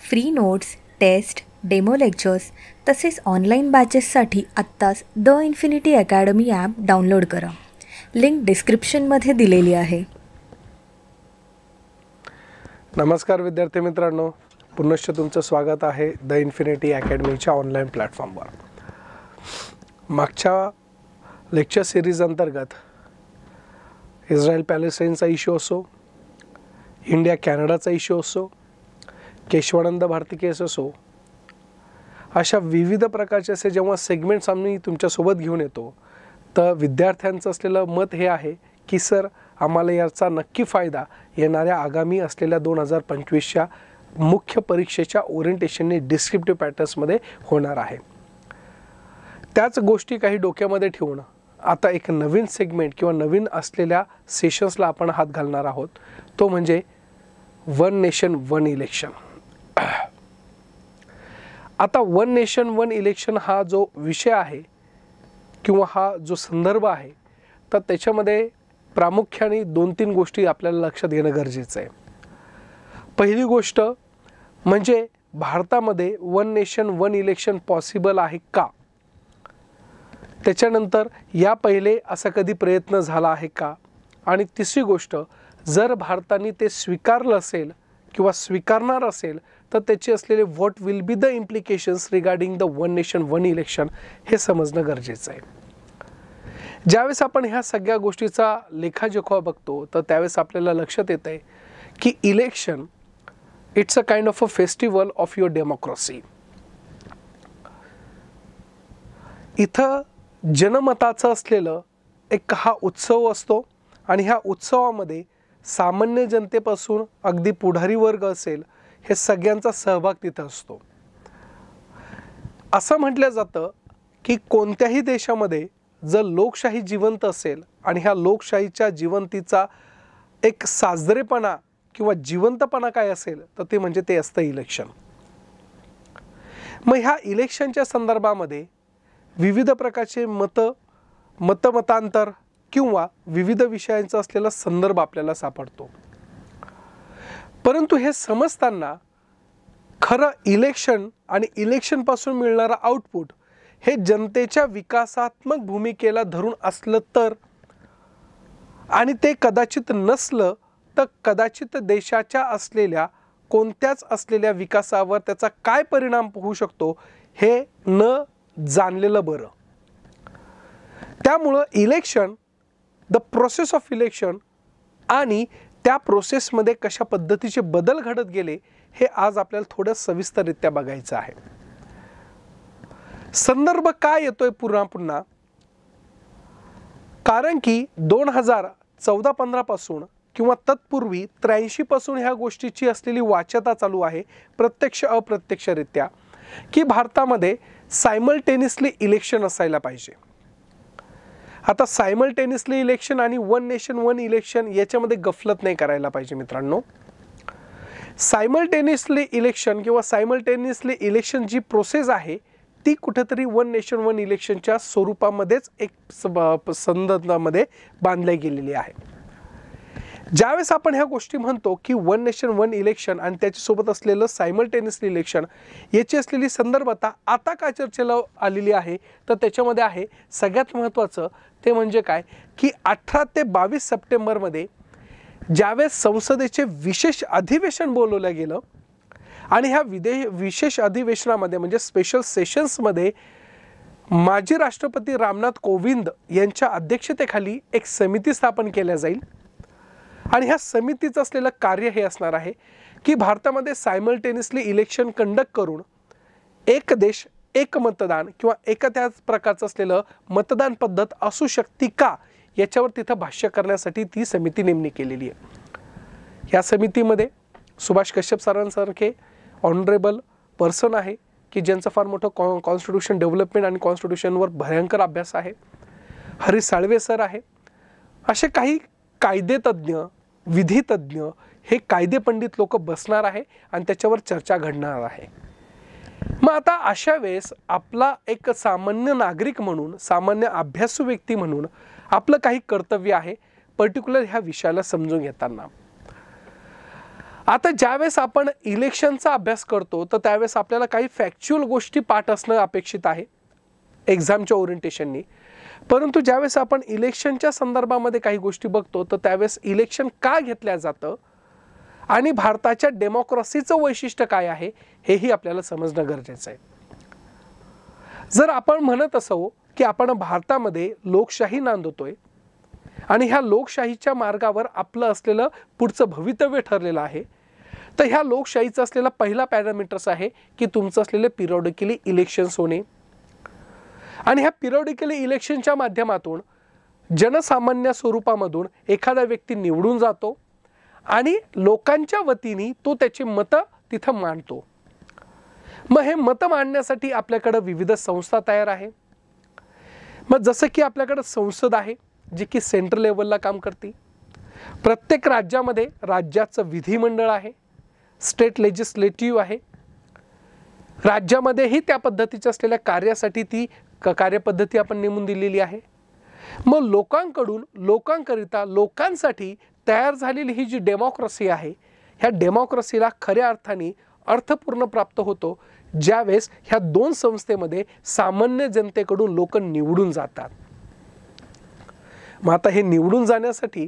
Free notes, test, demo lectures तसेच online बॅचेससाठी आत्ताच the infinity academy app download करा. लिंक डिस्क्रिप्शनमध्ये दिलेली आहे. नमस्कार विद्यार्थी मित्रांनो, पुनश्च तुमचं स्वागत आहे द इन्फिनिटी अकॅडमीच्या ऑनलाईन प्लॅटफॉर्मवर. मागच्या लेक्चर सिरीज अंतर्गत इस्रायल पॅलेस्टाईनचा इश्यू असो, इंडिया कॅनडाचा इश्यू असो, केशवानंद भारती केस असो, अशा विविध प्रकारचे असे जेव्हा सेगमेंट्स आम्ही तुमच्यासोबत घेऊन येतो तर विद्यार्थ्यांचं असलेलं मत हे आहे की सर आम्हाला याचा नक्की फायदा येणाऱ्या आगामी असलेल्या 2025च्या मुख्य परीक्षेच्या ओरिएंटेशनने डिस्क्रिप्टिव्ह पॅटर्न्समध्ये होणार आहे. त्याच गोष्टी काही डोक्यामध्ये ठेवून आता एक नवीन सेगमेंट किंवा नवीन असलेल्या सेशन्सला आपण हात घालणार आहोत. तो म्हणजे वन नेशन वन इलेक्शन. आता वन नेशन वन इलेक्शन हा जो विषय आहे किंवा हा जो संदर्भ आहे तर त्याच्यामध्ये प्रामुख्याने 2-3 गोष्टी आपल्याला लक्षात घेणं गरजेचं आहे. पहिली गोष्ट म्हणजे भारतामध्ये one nation one election possible आहे का. त्याच्यानंतर या पहिले असा कधी प्रयत्न झाला आहे का. आणि तिसरी गोष्ट, जर भारताने ते स्वीकारलं असेल किंवा स्वीकारणार असेल तर त्याचे असलेले what will be the implications regarding the one nation one election हे समजणं गरजेचं आहे. ज्यावेळेस आपण ह्या सगळ्या गोष्टीचा लेखाजोखा बघतो तर त्यावेळेस आपल्याला लक्षात येतं आहे की election it's a kind of a festival of your democracy. इथं जनमताचं असलेलं एक हा उत्सव असतो आणि ह्या उत्सवामध्ये सामान्य जनतेपासून अगदी पुढारी वर्ग असेल हे सगळ्यांचा सहभाग तिथं असतो. असं म्हटलं जातं की कोणत्याही देशामध्ये जर लोकशाही जिवंत असेल आणि ह्या लोकशाहीच्या जिवंतीचा एक साजरेपणा किंवा जिवंतपणा काय असेल तर ते म्हणजे ते असतं इलेक्शन. मग ह्या इलेक्शनच्या संदर्भामध्ये विविध प्रकारचे मतांतर किंवा विविध विषयांचा असलेला संदर्भ आपल्याला सापडतो. परंतु हे समजताना खरं इलेक्शन आणि इलेक्शनपासून मिळणारा आउटपुट हे जनतेच्या विकासात्मक भूमिकेला धरून असलं तर, आणि ते कदाचित नसलं तर कदाचित देशाच्या असलेल्या कोणत्याच असलेल्या विकासावर त्याचा काय परिणाम होऊ शकतो हे न जाणलेलं बरं. त्यामुळं election, the process of election आणि त्या प्रोसेसमध्ये कशा पद्धतीचे बदल घडत गेले हे आज आपल्याला थोडं सविस्तररित्या बघायचं आहे. संदर्भ काय येतोय पुन्हा कारण की 2014-15 पासून किंवा तत्पूर्वी 83 पासून ह्या गोष्टीची असलेली वाच्यता चालू आहे प्रत्यक्ष अप्रत्यक्षरित्या की भारतामध्ये सायमल्टेनियसली इलेक्शन असायला पाहिजे. आता सायमल्टेनियसली इलेक्शन आणि वन नेशन वन इलेक्शन याच्यामध्ये गफलत नाही करायला पाहिजे मित्रांनो. सायमल्टेनियसली इलेक्शन किंवा सायमल्टेनियसली इलेक्शन जी प्रोसेस आहे ती कुठेतरी वन नेशन वन इलेक्शनच्या स्वरूपामध्येच एक संदर्भामध्ये बांधली गेलेली आहे. ज्यावेळेस आपण ह्या गोष्टी म्हणतो की वन नेशन वन इलेक्शन आणि त्याच्यासोबत असलेलं सायमल्टेनियसली इलेक्शन याची असलेली संदर्भता आता काय चर्चेला आलेली आहे तर त्याच्यामध्ये आहे सगळ्यात महत्त्वाचं ते म्हणजे काय की 18 ते 22 सप्टेंबरमध्ये ज्यावेळेस संसदेचे विशेष अधिवेशन बोलवलं गेलं आणि ह्या विशेष अधिवेशनामध्ये म्हणजे स्पेशल सेशन्समध्ये माजी राष्ट्रपती रामनाथ कोविंद यांच्या अध्यक्षतेखाली एक समिती स्थापन केल्या जाईल. आणि ह्या समितीचं असलेलं कार्य हे असणार आहे की भारतामध्ये सायमल्टेनियसली इलेक्शन कंडक्ट करून एक देश एक मतदान किंवा त्याच प्रकारचं असलेलं मतदान पद्धत असू शकते का याच्यावर तिथं भाष्य करण्यासाठी ती समिती नेमणी केलेली आहे. ह्या समितीमध्ये सुभाष कश्यप सरांसारखे ऑनरेबल पर्सन आहे की ज्यांचं फार मोठं कॉन्स्टिट्यूशन डेव्हलपमेंट आणि कॉन्स्टिट्यूशनवर भयंकर अभ्यास आहे. हरीश साळवे सर आहे. असे काही कायदेतज्ञ, विधितज्ञ, हे कायदेपंडित लोक बसणार आहे आणि त्याच्यावर चर्चा घडणार आहे. मग आता अशा वेळेस आपला एक सामान्य नागरिक म्हणून, सामान्य अभ्यासू व्यक्ती म्हणून आपलं काही कर्तव्य आहे पर्टिक्युलर ह्या विषयाला समजून घेताना. आता ज्यावेळेस आपण इलेक्शनचा अभ्यास करतो तर त्यावेळेस आपल्याला काही फॅक्च्युअल गोष्टी पाठ असणं अपेक्षित आहे एक्झामच्या ओरिएंटेशननी. परंतु ज्यावेळेस आपण इलेक्शनच्या संदर्भामध्ये काही गोष्टी बघतो तर त्यावेळेस इलेक्शन का घेतल्या जातं आणि भारताच्या डेमोक्रेसीचं वैशिष्ट्य काय आहे हेही आपल्याला समजणं गरजेचं आहे. जर आपण म्हणत असो की आपण भारतामध्ये लोकशाही नांदवतोय आणि ह्या लोकशाहीच्या मार्गावर आपलं असलेलं पुढचं भवितव्य ठरलेलं आहे, तर ह्या लोकशाहीचा असलेला पहिला पॅरामीटर्स आहे की तुमचं असलेले पिरियॉडिकली इलेक्शन्स होणे. आणि ह्या पिरियॉडिकली इलेक्शनच्या माध्यमातून जनसामान्य स्वरूपामधून एखादा व्यक्ती निवडून जातो आणि लोकांच्या वतीने तो त्याची मतं तिथं मांडतो. मग हे मतं मांडण्यासाठी आपल्याकडं विविध संस्था तयार आहे. मग जसं की आपल्याकडं संसद आहे जी की सेंट्रल लेवलला काम करते. प्रत्येक राज्यामध्ये राज्याचं विधिमंडळ आहे, स्टेट लेजिस्लेटिव्ह आहे. राज्यामध्येही त्या पद्धतीच्या असलेल्या कार्यासाठी ती कार्यपद्धती आपण नेमून दिलेली आहे. मग लोकांकडून लोकांकरिता लोकांसाठी तयार झालेली ही जी डेमोक्रेसी आहे, ह्या डेमोक्रेसीला खऱ्या अर्थाने अर्थपूर्ण प्राप्त होतो ज्यावेळेस ह्या दोन संस्थेमध्ये सामान्य जनतेकडून लोक निवडून जातात. मग आता हे निवडून जाण्यासाठी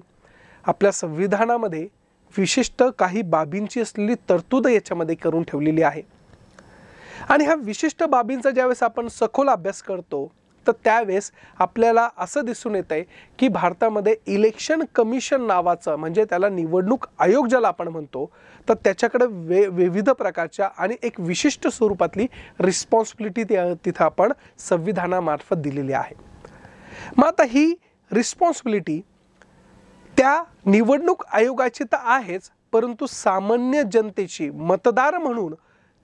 आपल्या संविधानामध्ये विशिष्ट काही बाबींची असलेली तरतूद याच्यामध्ये करून ठेवलेली आहे. आणि ह्या विशिष्ट बाबींचा ज्यावेळेस आपण सखोल अभ्यास करतो तर त्यावेळेस आपल्याला असं दिसून येत आहे की भारतामध्ये इलेक्शन कमिशन नावाचं, म्हणजे त्याला निवडणूक आयोग ज्याला आपण म्हणतो, तर त्याच्याकडे विविध प्रकारच्या आणि एक विशिष्ट स्वरूपातली रिस्पॉन्सिबिलिटी तिथं आपण संविधानामार्फत दिलेली आहे. मग आता ही रिस्पॉन्सिबिलिटी त्या निवडणूक आयोगाची तर आहेच, परंतु सामान्य जनतेची मतदार म्हणून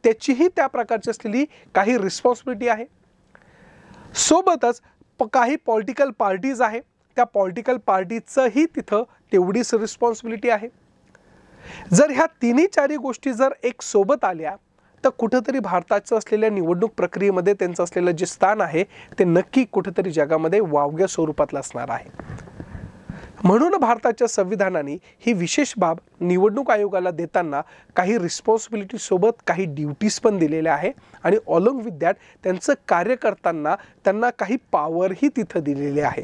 त्याचीही त्या प्रकारची असलेली काही रिस्पॉन्सिबिलिटी आहे. सोबतच काही पॉलिटिकल पार्टीज आहे, त्या पॉलिटिकल पार्टीचंही तिथं तेवढीच रिस्पॉन्सिबिलिटी आहे. जर ह्या तिन्ही चारी गोष्टी जर एक सोबत आल्या तर कुठंतरी भारताचं असलेल्या निवडणूक प्रक्रियेमध्ये त्यांचं असलेलं जे स्थान आहे ते नक्की कुठंतरी जगामध्ये वावग्या स्वरूपातलं असणार आहे. म्हणून भारताच्या संविधानाने ही विशेष बाब निवडणूक आयोगाला देताना काही रिस्पॉन्सिबिलिटी सोबत काही ड्युटीज पण दिलेल्या आहे आणि ऑलॉंग विथ दॅट त्यांचं कार्य करताना त्यांना काही पॉवरही तिथं दिलेले आहे,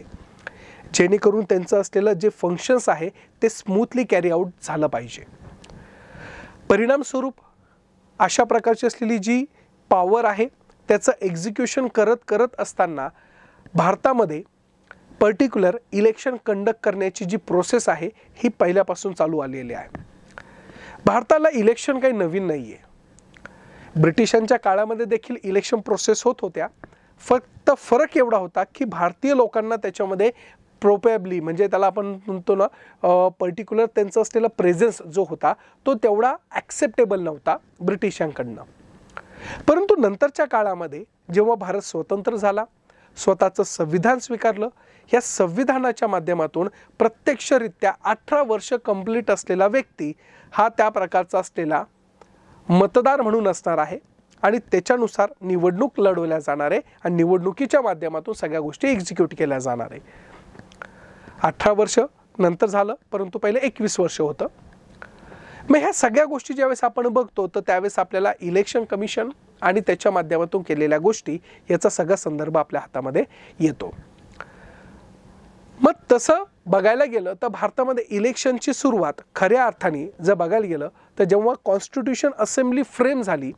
जेणेकरून त्यांचं असलेलं जे फंक्शन्स आहे ते स्मूथली कॅरी आउट झालं पाहिजे. परिणामस्वरूप अशा प्रकारची असलेली जी पॉवर आहे त्याचं एक्झिक्युशन करत असताना भारतामध्ये पर्टिक्युलर इलेक्शन कंडक्ट करण्याची जी प्रोसेस आहे ही पहिल्यापासून चालू आलेली आहे. भारताला इलेक्शन काही नवीन नाही आहे. ब्रिटिशांच्या काळामध्ये देखील इलेक्शन प्रोसेस होत होत्या. फक्त फरक एवढा होता की भारतीय लोकांना त्याच्यामध्ये प्रोबॅबली, म्हणजे त्याला आपण म्हणतो ना पर्टिक्युलर त्यांचा असलेला प्रेझेन्स जो होता तो तेवढा ॲक्सेप्टेबल नव्हता ब्रिटिशांकडनं. परंतु नंतरच्या काळामध्ये जेव्हा भारत स्वतंत्र झाला, स्वतःचं संविधान स्वीकारलं, या संविधानाच्या माध्यमातून प्रत्यक्षरित्या 18 वर्ष कंप्लीट असलेला व्यक्ती हा त्या प्रकारचा असलेला मतदार म्हणून असणार आहे आणि त्याच्यानुसार निवडणूक लढवल्या जाणार आहे आणि निवडणुकीच्या माध्यमातून सगळ्या गोष्टी एक्झिक्यूट केल्या जाणार आहे. 18 वर्ष नंतर झालं, परंतु पहिले 21 वर्ष होतं. मग ह्या सगळ्या गोष्टी ज्यावेळेस आपण बघतो तर त्यावेळेस आपल्याला इलेक्शन कमिशन आणि त्याच्या माध्यमातून केलेल्या गोष्टी याचा सगळा संदर्भ आपल्या हातामध्ये येतो. मग तसं बघायला गेलं तर भारतामध्ये इलेक्शनची सुरुवात खऱ्या अर्थाने जर बघायला गेलं तर जेव्हा कॉन्स्टिट्यूशन असेंब्ली फ्रेम झाली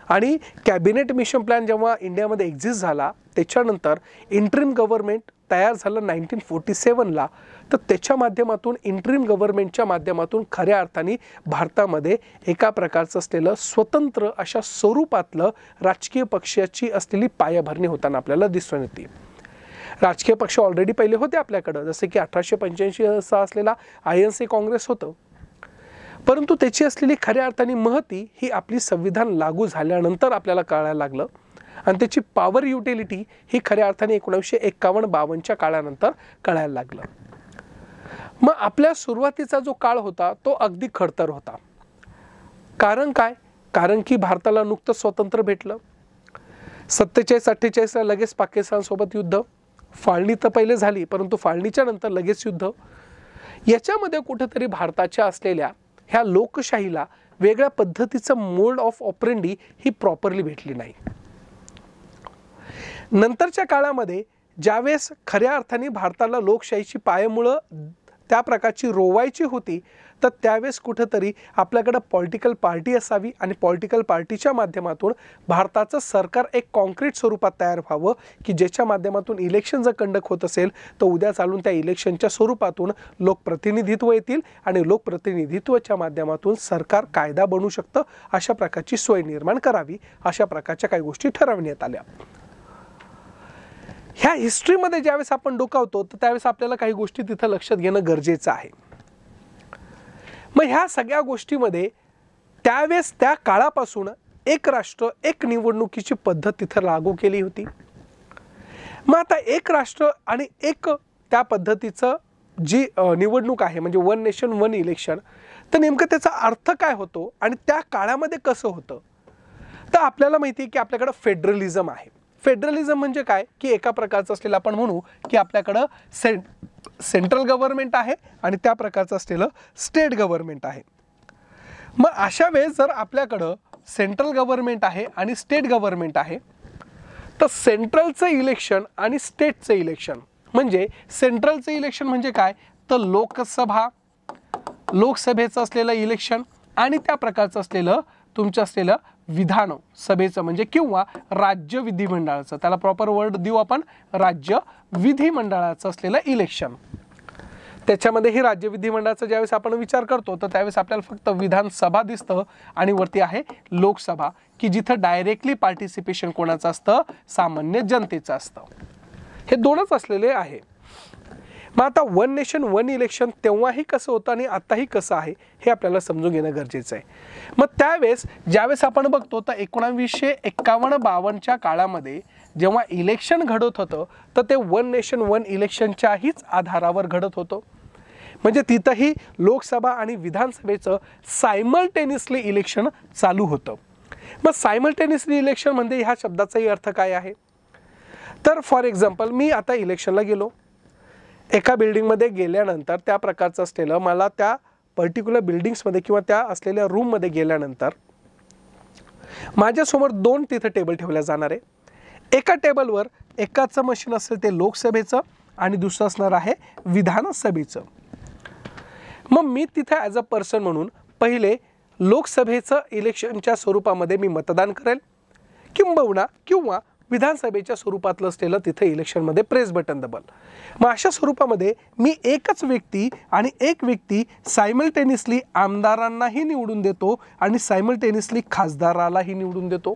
आणि कॅबिनेट मिशन प्लॅन जेव्हा इंडियामध्ये एक्झिस्ट झाला, त्याच्यानंतर इंटरिम गव्हर्नमेंट तयार झालं 1947ला, तर त्याच्या माध्यमातून इंटरिम गव्हर्नमेंटच्या माध्यमातून खऱ्या अर्थाने भारतामध्ये एका प्रकारचं असलेलं स्वतंत्र अशा स्वरूपातलं राजकीय पक्षाची असलेली पायाभरणी होताना आपल्याला दिसून येते. राजकीय पक्ष ऑलरेडी पहिले होते आपल्याकडं, जसे की 1885 असलेला INC काँग्रेस होतं, परंतु त्याची असलेली खऱ्या अर्थाने महती ही आपली संविधान लागू झाल्यानंतर आपल्याला कळायला लागलं आणि त्याची पॉवर युटिलिटी ही खऱ्या अर्थाने 1951-52च्या काळानंतर कळायला लागलं. मग आपल्या सुरुवातीचा जो काळ होता तो अगदी खडतर होता. कारण काय? कारण की भारताला नुकतं स्वातंत्र्य भेटलं. 47-48ला लगेच पाकिस्तानसोबत युद्ध, फाळणी तर पहिले झाली परंतु फाळणीच्या नंतर लगेच युद्ध. याच्यामध्ये कुठेतरी भारताच्या असलेल्या ह्या लोकशाहीला वेगळ्या पद्धतीचं mould of operandi he properly भेटली नाही. नंतरच्या काळामध्ये ज्यावेळेस खऱ्या अर्थाने भारताला लोकशाहीची पायमुळं त्या प्रकारची रोवायची होती, तर त्यावेळेस कुठंतरी आपल्याकडं पॉलिटिकल पार्टी असावी आणि पॉलिटिकल पार्टीच्या माध्यमातून भारताचं सरकार एक कॉन्क्रीट स्वरूपात तयार व्हावं, की ज्याच्या माध्यमातून इलेक्शन जर कंडक्ट होत असेल तर उद्या चालून त्या इलेक्शनच्या स्वरूपातून लोकप्रतिनिधित्व येतील आणि लोकप्रतिनिधित्वाच्या माध्यमातून सरकार कायदा बनू शकतं, अशा प्रकारची सोय निर्माण करावी. अशा प्रकारच्या काही गोष्टी ठरवण्यात आल्या. ह्या हिस्ट्रीमध्ये ज्यावेळेस आपण डोकावतो तर त्यावेळेस आपल्याला काही गोष्टी तिथं लक्षात घेणं गरजेचं आहे. मग ह्या सगळ्या गोष्टीमध्ये त्यावेळेस त्या काळापासून एक राष्ट्र एक निवडणुकीची पद्धत तिथं लागू केली होती. मग आता एक राष्ट्र आणि एक त्या पद्धतीचं जी निवडणूक आहे म्हणजे वन नेशन वन इलेक्शन, तर नेमकं त्याचा अर्थ काय होतो आणि त्या काळामध्ये कसं होतं. तर आपल्याला माहिती आहे की आपल्याकडं फेडरलिझम आहे. फेडरलिझम म्हणजे काय की एका प्रकारचं असलेलं आपण म्हणू की आपल्याकडं सेंट्रल गव्हर्नमेंट आहे आणि त्या प्रकारचं असलेलं स्टेट गव्हर्नमेंट आहे. मग अशा वेळेस जर आपल्याकडं सेंट्रल गव्हर्नमेंट आहे आणि स्टेट गव्हर्नमेंट आहे, तर सेंट्रलचं इलेक्शन आणि स्टेटचं इलेक्शन म्हणजे सेंट्रलचं इलेक्शन म्हणजे काय तर लोकसभेचं असलेलं इलेक्शन आणि त्या प्रकारचं असलेलं तुमचं असलेलं विधान सभेचं म्हणजे किंवा राज्य विधिमंडळाचं, त्याला प्रॉपर वर्ड देऊ आपण, राज्य विधिमंडळाचं असलेलं इलेक्शन. त्याच्यामध्ये ही राज्य विधिमंडळाचा ज्यावेळेस आपण विचार करतो तर त्यावेळेस आपल्याला फक्त विधानसभा दिसतं आणि वरती आहे लोकसभा, की जिथं डायरेक्टली पार्टिसिपेशन कोणाचं असतं, सामान्य जनतेचं असतं. हे दोनच असलेले आहे. मग आता वन नेशन वन इलेक्शन तेव्हाही कसं होतं आणि आताही कसं आहे हे आपल्याला समजून घेणं गरजेचं आहे. मग त्यावेळेस ज्यावेळेस आपण बघतो तर 1951-52च्या काळामध्ये जेव्हा इलेक्शन घडत होतं तर ते वन नेशन वन इलेक्शनच्याहीच आधारावर घडत होतं. म्हणजे तिथंही लोकसभा आणि विधानसभेचं सायमल्टेनियसली इलेक्शन चालू होतं. मग सायमल्टेनियसली इलेक्शन म्हणजे ह्या शब्दाचाही अर्थ काय आहे. तर फॉर एक्झाम्पल मी आता इलेक्शनला गेलो, एका बिल्डिंगमध्ये गेल्यानंतर त्या प्रकारचं असलेलं मला त्या पर्टिक्युलर बिल्डिंग्समध्ये किंवा त्या असलेल्या रूममध्ये गेल्यानंतर माझ्यासमोर 2 तिथं टेबल ठेवल्या जाणार आहे. एका टेबलवर एकाचं मशीन असेल ते लोकसभेचं आणि दुसरं असणार आहे विधानसभेचं. मग मी तिथं ॲज अ पर्सन म्हणून पहिले लोकसभेचं इलेक्शनच्या स्वरूपामध्ये मी मतदान करेल किंवा विधानसभेच्या स्वरूपातलं असलेलं तिथे इलेक्शनमध्ये प्रेस बटन दबल. मग अशा स्वरूपामध्ये मी एकच व्यक्ती सायमल्टेनियसली आमदारांनाही निवडून देतो आणि सायमल्टेनियसली खासदारालाही निवडून देतो.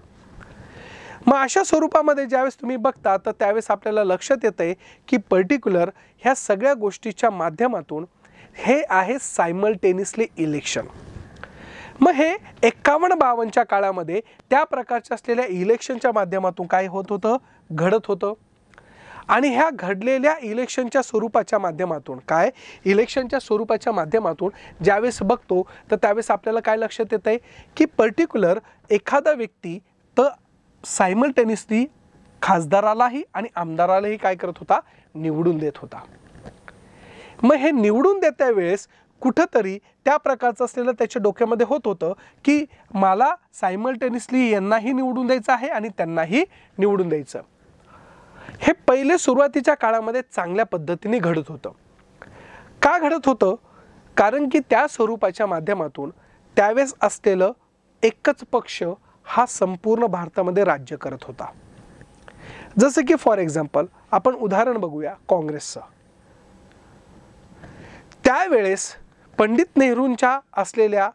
मग अशा स्वरूपामध्ये ज्यावेळेस तुम्ही बघता तर त्यावेळेस आपल्याला लक्षात येतंय की पर्टिक्युलर ह्या सगळ्या गोष्टीच्या माध्यमातून हे आहे सायमल्टेनियसली इलेक्शन. मग हे 51-52च्या काळामध्ये त्या प्रकारच्या असलेल्या इलेक्शनच्या माध्यमातून काय होत होतं, घडत होतं. आणि ह्या घडलेल्या इलेक्शनच्या स्वरूपाच्या माध्यमातून ज्यावेळेस बघतो तर त्यावेळेस आपल्याला काय लक्षात येतंय की पर्टिक्युलर एखादा व्यक्ती तर सायमल्टेनियसली खासदारालाही आणि आमदारालाही काय करत होता, निवडून देत होता. मग हे निवडून देत्या वेळेस कुठंतरी त्या प्रकारचं असलेलं त्याच्या डोक्यामध्ये होत होतं की मला सायमल्टेनियसली यांनाही निवडून द्यायचं आहे आणि त्यांनाही निवडून द्यायचं. हे पहिले सुरुवातीच्या काळामध्ये चांगल्या पद्धतीने घडत होतं. का घडत होतं, कारण की त्या स्वरूपाच्या माध्यमातून त्यावेळेस असलेलं एकच पक्ष हा संपूर्ण भारतामध्ये राज्य करत होता. जसं की फॉर एक्झाम्पल आपण उदाहरण बघूया काँग्रेसचं. त्यावेळेस पंडित नेहरूंच्या असलेल्या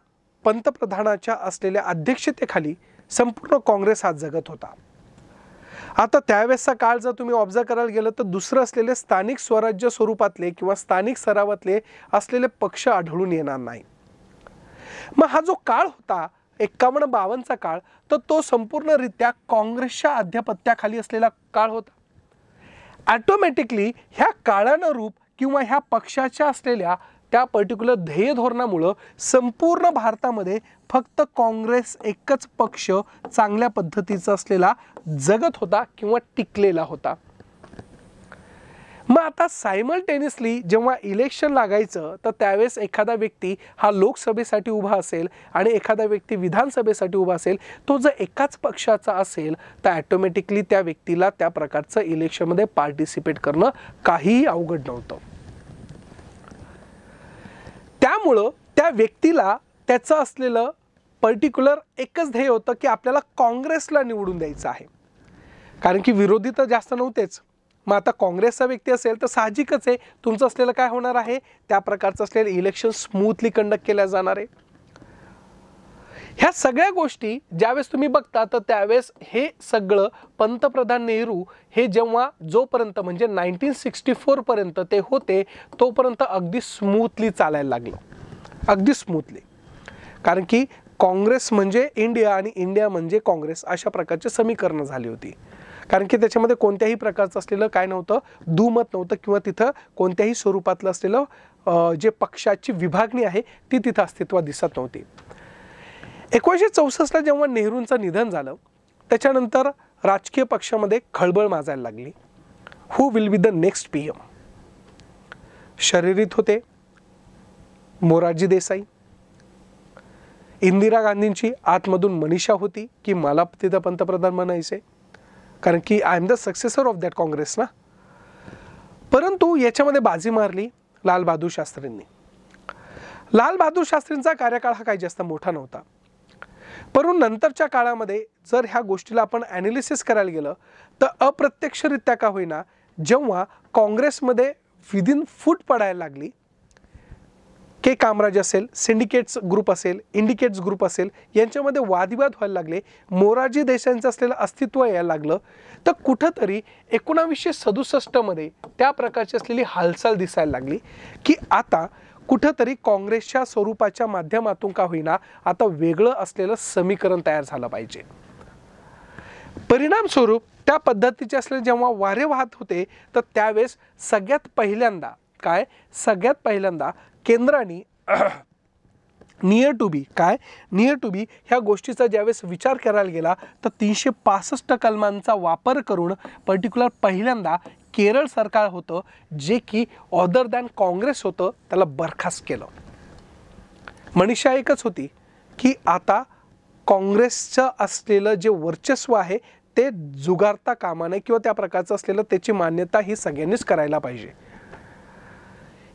पंतप्रधानाच्या असलेल्या अध्यक्षतेखाली संपूर्ण काँग्रेस हा जगत होता. आता त्यावेळेसचा काळ जर तुम्ही ऑब्झर्व करायला गेलं तर दुसरं असलेले स्थानिक स्वराज्य स्वरूपातले किंवा स्थानिक स्तरावरले असलेले पक्ष आढळून येणार नाही. मग हा जो काळ होता 51-52चा काळ, तर तो संपूर्णरित्या काँग्रेसच्या आधिपत्याखाली असलेला काळ होता. ऑटोमॅटिकली ह्या काळानुरूप किंवा ह्या पक्षाच्या असलेल्या त्या पर्टिक्युलर ध्येय धोरणामुळं संपूर्ण भारतामध्ये फक्त काँग्रेस एकच पक्ष चांगल्या पद्धतीचा असलेला जगत होता किंवा टिकलेला होता. मग आता सायमल्टेनियसली जेव्हा इलेक्शन लागायचं तर त्यावेळेस एखादा व्यक्ती हा लोकसभेसाठी उभा असेल आणि एखादा व्यक्ती विधानसभेसाठी उभा असेल, तो जर एकाच पक्षाचा असेल तर ॲटोमॅटिकली त्या व्यक्तीला त्या प्रकारचं इलेक्शनमध्ये पार्टिसिपेट करणं काहीही अवघड नव्हतं. त्यामुळं त्या व्यक्तीला त्याचं असलेलं पर्टिक्युलर एकच ध्येय होतं की आपल्याला काँग्रेसला निवडून द्यायचं आहे, कारण की विरोधी तर जास्त नव्हतेच. मग आता काँग्रेसचा व्यक्ती असेल तर साहजिकच आहे तुमचं असलेलं काय होणार आहे, त्या प्रकारचं असलेलं इलेक्शन स्मूथली कंडक्ट केल्या जाणार आहे. ह्या सगळ्या गोष्टी ज्यावेळेस तुम्ही बघता तर त्यावेळेस हे सगळं पंतप्रधान नेहरू हे जेव्हा जोपर्यंत म्हणजे 1964 पर्यंत ते होते तोपर्यंत अगदी स्मूथली चालायला लागलं, अगदी स्मूथली. कारण की काँग्रेस म्हणजे इंडिया आणि इंडिया म्हणजे काँग्रेस अशा प्रकारची समीकरणं झाली होती. कारण की त्याच्यामध्ये कोणत्याही प्रकारचं असलेलं काय नव्हतं, दुमत नव्हतं किंवा तिथं कोणत्याही स्वरूपातलं असलेलं जे पक्षाची विभागणी आहे ती तिथं अस्तित्वात दिसत नव्हती. 1964ला जेव्हा नेहरूंचं निधन झालं त्याच्यानंतर राजकीय पक्षामध्ये खळबळ माजायला लागली. Who will be the next PM? शर्यतीत होते मोरारजी देसाई, इंदिरा गांधींची आतमधून मनीषा होती की मला तिथं पंतप्रधान बनायचे, कारण की I am the successor of that Congress ना. परंतु याच्यामध्ये बाजी मारली लाल बहादूर शास्त्रींनी. लाल बहादूर शास्त्रींचा कार्यकाळ हा काही जास्त मोठा नव्हता, परंतु नंतरच्या काळामध्ये जर ह्या गोष्टीला आपण ॲनालिसिस करायला गेलं तर अप्रत्यक्षरित्या का होईना जेव्हा काँग्रेसमध्ये विदिन फूट पडायला लागली, के कामराज असेल, सिंडिकेट्स ग्रुप असेल, इंडिकेट्स ग्रुप असेल, यांच्यामध्ये वादविवाद व्हायला लागले, मोरारजी देसाईंचं असलेलं अस्तित्व यायला लागलं, तर कुठंतरी 1967 मध्ये त्या प्रकारची असलेली हालचाल दिसायला लागली की आता कुठंतरी काँग्रेसच्या स्वरूपाच्या माध्यमातून का होईना आता वेगळं असलेलं समीकरण तयार झालं पाहिजे. परिणाम स्वरूप त्या पद्धतीचे असलेले जेव्हा वारे वाहत होते तर त्यावेळेस सगळ्यात पहिल्यांदा केंद्राने नियर टू बी ह्या गोष्टीचा ज्यावेळेस विचार करायला गेला तर 365 कलमांचा वापर करून पर्टिक्युलर पहिल्यांदा केरळ सरकार होतं जे की अदर दॅन काँग्रेस होतं त्याला बरखास्त केलं. मनीषा एकच होती की आता काँग्रेसचं असलेलं जे वर्चस्व आहे ते जुगारता कामा नये किंवा त्या प्रकारचं असलेलं त्याची मान्यता ही सगळ्यांनीच करायला पाहिजे.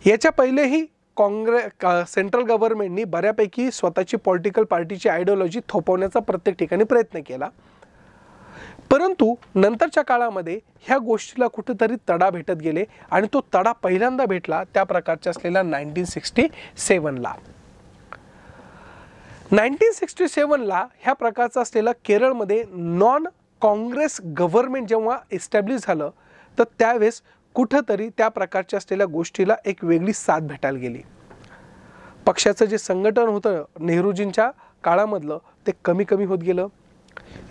याच्या पहिलेही सेंट्रल गव्हर्नमेंटनी बऱ्यापैकी स्वतःची पॉलिटिकल पार्टीची आयडिओलॉजी थोपवण्याचा प्रत्येक ठिकाणी प्रयत्न केला, परंतु नंतरच्या काळामध्ये ह्या गोष्टीला कुठेतरी तडा भेटत गेले आणि तो तडा पहिल्यांदा भेटला त्या प्रकारच्या असलेल्या 1967ला. 1967ला ह्या प्रकारचं असलेलं केरळमध्ये नॉन काँग्रेस गव्हर्नमेंट जेव्हा इस्टॅब्लिश झालं तर त्यावेळेस कुठंतरी त्या प्रकारच्या असलेल्या गोष्टीला एक वेगळी साथ भेटायला गेली. पक्षाचं जे संघटन होतं नेहरूजींच्या काळामधलं ते कमी कमी होत गेलं.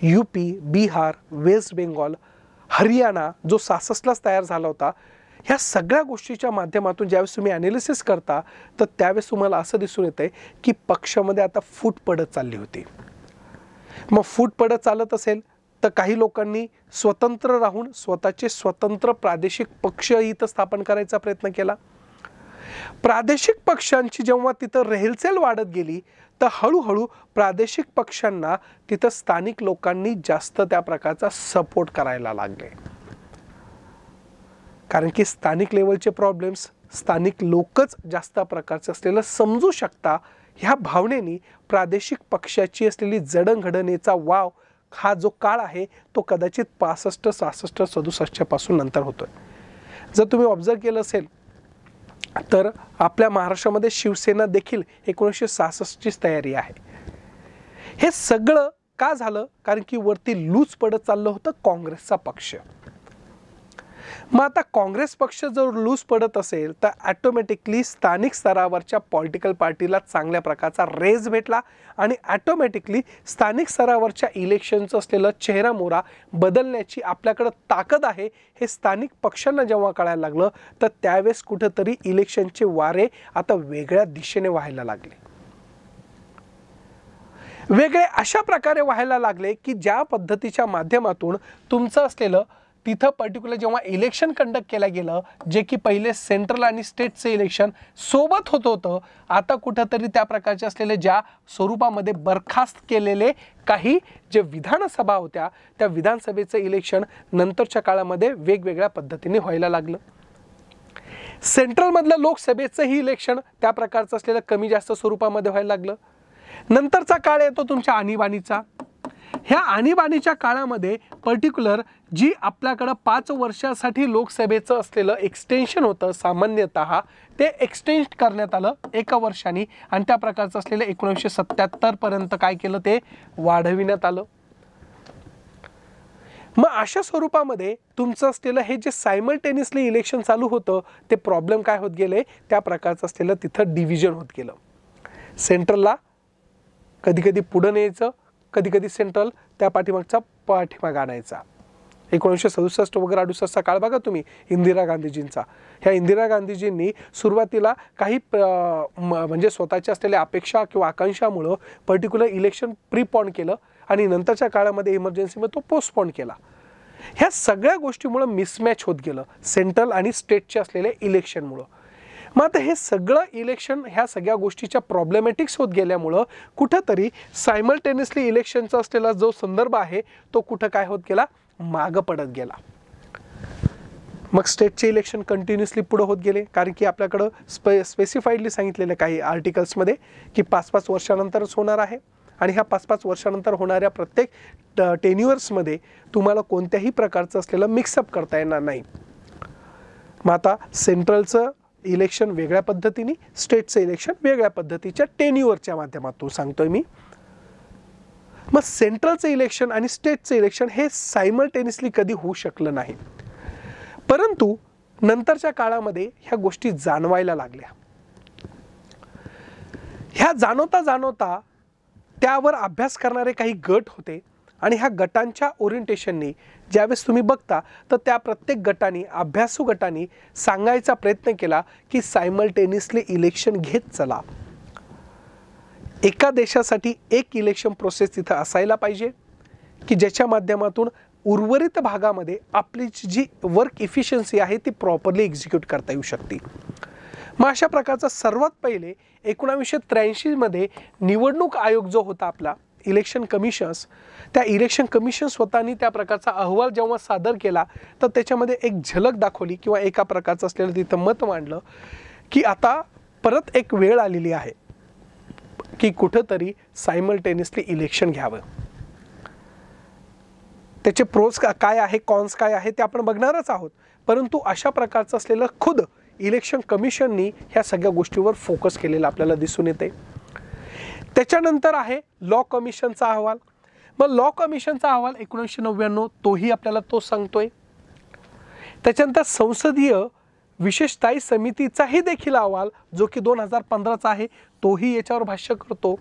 UP, बिहार, वेस्ट बेंगॉल, हरियाणा जो 66लाच तयार झाला होता, ह्या सगळ्या गोष्टीच्या माध्यमातून ज्यावेळेस तुम्ही ॲनालिसिस करता तर त्यावेळेस तुम्हाला असं दिसून येतंय की पक्षामध्ये आता फूट पडत चालली होती. मग फूट पडत चालत असेल तर काही लोकांनी स्वतंत्र राहून स्वतःचे स्वतंत्र प्रादेशिक पक्ष इथं स्थापन करायचा प्रयत्न केला. प्रादेशिक पक्षांची जेव्हा तिथं रेलचेल वाढत गेली तर हळूहळू प्रादेशिक पक्षांना तिथं स्थानिक लोकांनी जास्त त्या प्रकारचा सपोर्ट करायला लागले, कारण की स्थानिक लेवलचे प्रॉब्लेम्स स्थानिक लोकच जास्त प्रकारचं असलेलं समजू शकता ह्या भावनेनी प्रादेशिक पक्षाची असलेली जडणघडणीचा वाव हा जो काळ आहे तो कदाचित 65, 66, 67च्या पासून नंतर होतोय. जर तुम्ही ऑब्झर्व केलं असेल तर आपल्या महाराष्ट्रामध्ये शिवसेना देखील 1966चीच तयारी आहे. हे सगळं का झालं, कारण की वरती लूज पडत चाललं होतं काँग्रेसचा पक्ष. मग आता काँग्रेस पक्ष जर लूज पडत असेल तर ॲटोमॅटिकली स्थानिक स्तरावरच्या पॉलिटिकल पार्टीला चांगल्या प्रकारचा रेज भेटला आणि ॲटोमॅटिकली स्थानिक स्तरावरच्या इलेक्शनचं असलेलं चेहरामोहरा बदलण्याची आपल्याकडं ताकद आहे हे स्थानिक पक्षांना जेव्हा कळायला लागलं तर त्यावेळेस कुठंतरी इलेक्शनचे वारे आता वेगळ्या दिशेने व्हायला लागले. वेगळे अशा प्रकारे व्हायला लागले की ज्या पद्धतीच्या माध्यमातून तुमचं असलेलं तिथं पर्टिक्युलर जेव्हा इलेक्शन कंडक्ट केलं गेलं, जे की पहिले सेंट्रल आणि स्टेटचे इलेक्शन सोबत होतं, आता कुठंतरी त्या प्रकारचे असलेले ज्या स्वरूपामध्ये बरखास्त केलेले काही जे विधानसभा होत्या त्या विधानसभेचं इलेक्शन नंतरच्या काळामध्ये वेगवेगळ्या पद्धतीने व्हायला लागलं. सेंट्रलमधलं लोकसभेचंही इलेक्शन त्या प्रकारचं असलेलं कमी जास्त स्वरूपामध्ये व्हायला लागलं. नंतरचा काळ येतो तुमच्या आणीबाणीचा. ह्या आणीबाणीच्या काळामध्ये पर्टिक्युलर जी आपल्याकडं 5 वर्षासाठी लोकसभेचं असलेलं एक्सटेन्शन होतं सामान्यतः ते एक्सटेंड करण्यात आलं 1 वर्षांनी आणि त्या प्रकारचं असलेलं 1977 पर्यंत काय केलं ते वाढविण्यात आलं. मग अशा स्वरूपामध्ये तुमचं असलेलं हे जे सायमल्टेनियसली इलेक्शन चालू होतं ते प्रॉब्लेम काय होत गेले, त्या प्रकारचं असलेलं तिथं डिव्हिजन होत गेलं. सेंट्रलला कधी कधी पुढं न्यायचं, कधी कधी सेंट्रल त्या पाठीमाग आणायचा. 1967 वगैरे 68चा काळ बघा तुम्ही इंदिरा गांधीजींचा. ह्या इंदिरा गांधीजींनी सुरुवातीला काही म्हणजे स्वतःच्या असलेल्या अपेक्षा किंवा आकांक्षामुळं पर्टिक्युलर इलेक्शन प्रीपॉन केलं आणि नंतरच्या काळामध्ये इमर्जन्सीमध्ये तो पोस्टपोन केला. ह्या सगळ्या गोष्टीमुळं मिसमॅच होत गेलं सेंट्रल आणि स्टेटचे असलेले इलेक्शनमुळं. मग आता हे सगळं इलेक्शन ह्या सगळ्या गोष्टीच्या प्रॉब्लेमॅटिक्स होत गेल्यामुळं कुठंतरी सायमल्टेनियसली इलेक्शनचा असलेला जो संदर्भ आहे तो कुठं काय होत गेला, मागं पडत गेला. मग स्टेटचे इलेक्शन कंटिन्युअसली पुढे होत गेले, कारण की आपल्याकडं स्पेसिफाईडली सांगितलेलं काही आर्टिकल्समध्ये की 5-5 वर्षानंतरच होणार आहे आणि ह्या 5-5 वर्षानंतर होणाऱ्या प्रत्येक टेन्युअर्समध्ये तुम्हाला कोणत्याही प्रकारचं असलेलं मिक्सअप करता येणार नाही. मग आता सेंट्रलचं इलेक्शन वेगळ्या पद्धतीने, स्टेटचं इलेक्शन वेगळ्या पद्धतीच्या टेन्युअरच्या माध्यमातून सांगतोय मी. मग सेंट्रलचं इलेक्शन आणि स्टेटचं इलेक्शन हे सायमल्टेनियसली कधी होऊ शकलं नाही, परंतु नंतरच्या काळामध्ये ह्या गोष्टी जाणवायला लागल्या. ह्या जाणवता त्यावर अभ्यास करणारे काही गट होते आणि ह्या गटांच्या ओरिएंटेशननी ज्यावेळेस तुम्ही बघता तर त्या प्रत्येक गटाने, अभ्यासू गटाने सांगायचा प्रयत्न केला की सायमल्टेनियसली इलेक्शन घेत चला. एका देशासाठी एक इलेक्शन प्रोसेस तिथं असायला पाहिजे की ज्याच्या माध्यमातून उर्वरित भागामध्ये आपली जी वर्क इफिशियन्सी आहे ती प्रॉपरली एक्झिक्यूट करता येऊ शकते. मग अशा प्रकारचा सर्वात पहिले 1983 मध्ये निवडणूक आयोग जो होता आपला, इलेक्शन कमिशन्स, त्या इलेक्शन कमिशन स्वतःनी त्या प्रकारचा अहवाल जेव्हा सादर केला तर त्याच्यामध्ये एक झलक दाखवली किंवा एका प्रकारचं असलेलं तिथं मत मांडलं की आता परत एक वेळ आलेली आहे की कुठंतरी सायमल्टेनियसली इलेक्शन घ्यावं. त्याचे प्रोज काय आहे, कॉन्स काय आहे ते आपण बघणारच आहोत, परंतु अशा प्रकारचं असलेलं खुद इलेक्शन कमिशननी ह्या सगळ्या गोष्टीवर फोकस केलेला आपल्याला दिसून येते. त्याच्यानंतर आहे लॉ कमिशनचा अहवाल. मग लॉ कमिशनचा अहवाल 1999 तोही आपल्याला तो सांगतोय. त्याच्यानंतर संसदीय विशेषताई समितीचाही देखील अहवाल जो की 2015चा आहे तोही याच्यावर भाष्य करतो.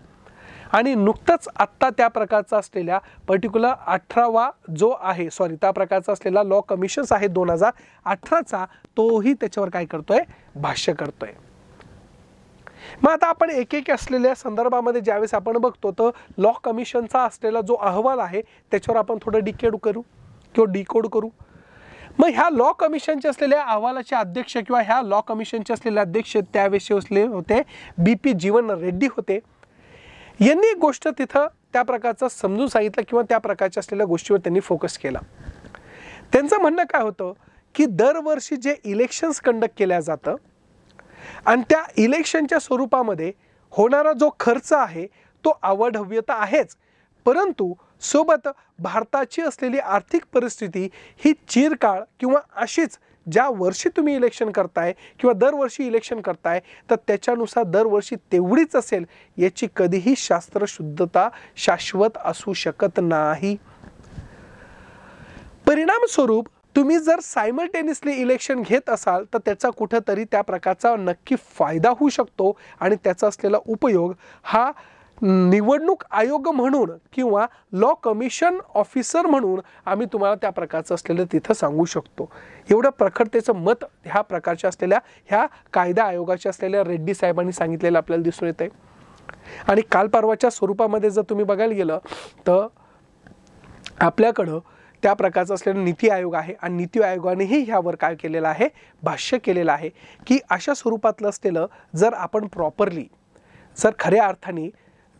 आणि नुकतंच आत्ता त्या प्रकारचा असलेल्या पर्टिक्युलर 18वा जो आहे त्या प्रकारचा असलेला लॉ कमिशन्स आहे 2018चा तोही त्याच्यावर काय करतोय, भाष्य करतोय. मग आता आपण एक असलेल्या संदर्भामध्ये ज्यावेळेस आपण बघतो तर लॉ कमिशनचा असलेला जो अहवाल आहे त्याच्यावर आपण थोडं डिकोड करू. मग ह्या लॉ कमिशनचे असलेल्या अहवालाचे अध्यक्ष किंवा ह्या लॉ कमिशनचे असलेले अध्यक्ष त्यावेळेस असले होते BP जीवन रेड्डी होते. यांनी एक गोष्ट तिथं त्या प्रकारचं समजून सांगितलं किंवा त्या प्रकारच्या असलेल्या गोष्टीवर त्यांनी फोकस केला. त्यांचं म्हणणं काय होतं की दरवर्षी जे इलेक्शन्स कंडक्ट केल्या जातं आणि त्या इलेक्शनच्या स्वरूपामध्ये होणारा जो खर्च आहे तो अवाढव्यता आहेच, परंतु सोबत भारताची असलेली आर्थिक परिस्थिती ही चिरकाळ किंवा अशीच ज्या वर्षी तुम्ही इलेक्शन करताय किंवा दरवर्षी इलेक्शन करताय तर त्याच्यानुसार दरवर्षी तेवढीच असेल याची कधीही शास्त्रशुद्धता शाश्वत असू शकत नाही. परिणामस्वरूप तुम्ही जर सायमल्टेनियसली इलेक्शन घेत असाल तर त्याचा कुठंतरी त्या प्रकारचा नक्की फायदा होऊ शकतो आणि त्याचा असलेला उपयोग हा निवडणूक आयोग म्हणून किंवा लॉ कमिशन ऑफिसर म्हणून आम्ही तुम्हाला त्या प्रकारचं असलेलं तिथं सांगू शकतो. एवढं प्रखरतेचं मत ह्या प्रकारच्या असलेल्या ह्या कायदा आयोगाच्या असलेल्या रेड्डी साहेबांनी सांगितलेलं आपल्याला दिसून येते. आणि काल परवाच्या स्वरूपामध्ये जर तुम्ही बघायला गेलं तर आपल्याकडं त्या प्रकारचा असलेला नीती आयोग आहे आणि नीती आयोगानेही ह्यावर काय केलेलं आहे, भाष्य केलेलं आहे की अशा स्वरूपातलं असलेलं जर आपण प्रॉपरली जर खऱ्या अर्थाने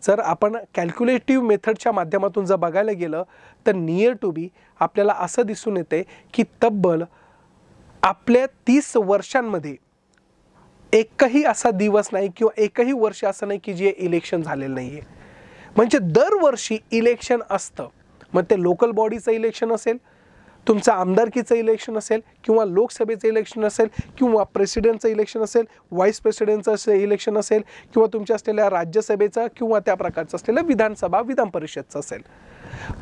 जर आपण कॅल्क्युलेटिव्ह मेथडच्या माध्यमातून जर बघायला गेलं तर नियर टू बी आपल्याला असं दिसून येते की तब्बल आपल्या 30 वर्षांमध्ये एकही असा दिवस नाही किंवा एकही वर्ष असं नाही की जे इलेक्शन झालेलं नाही आहे. म्हणजे दरवर्षी इलेक्शन असतं. मग ते लोकल बॉडीचं इलेक्शन असेल, तुमचं आमदारकीचं इलेक्शन असेल किंवा लोकसभेचं इलेक्शन असेल किंवा प्रेसिडेंटचं इलेक्शन असेल, व्हाईस प्रेसिडेंटचं इलेक्शन असेल किंवा तुमच्या असलेल्या राज्यसभेचं किंवा त्या प्रकारचं असलेलं विधानसभा विधान परिषदचं असेल,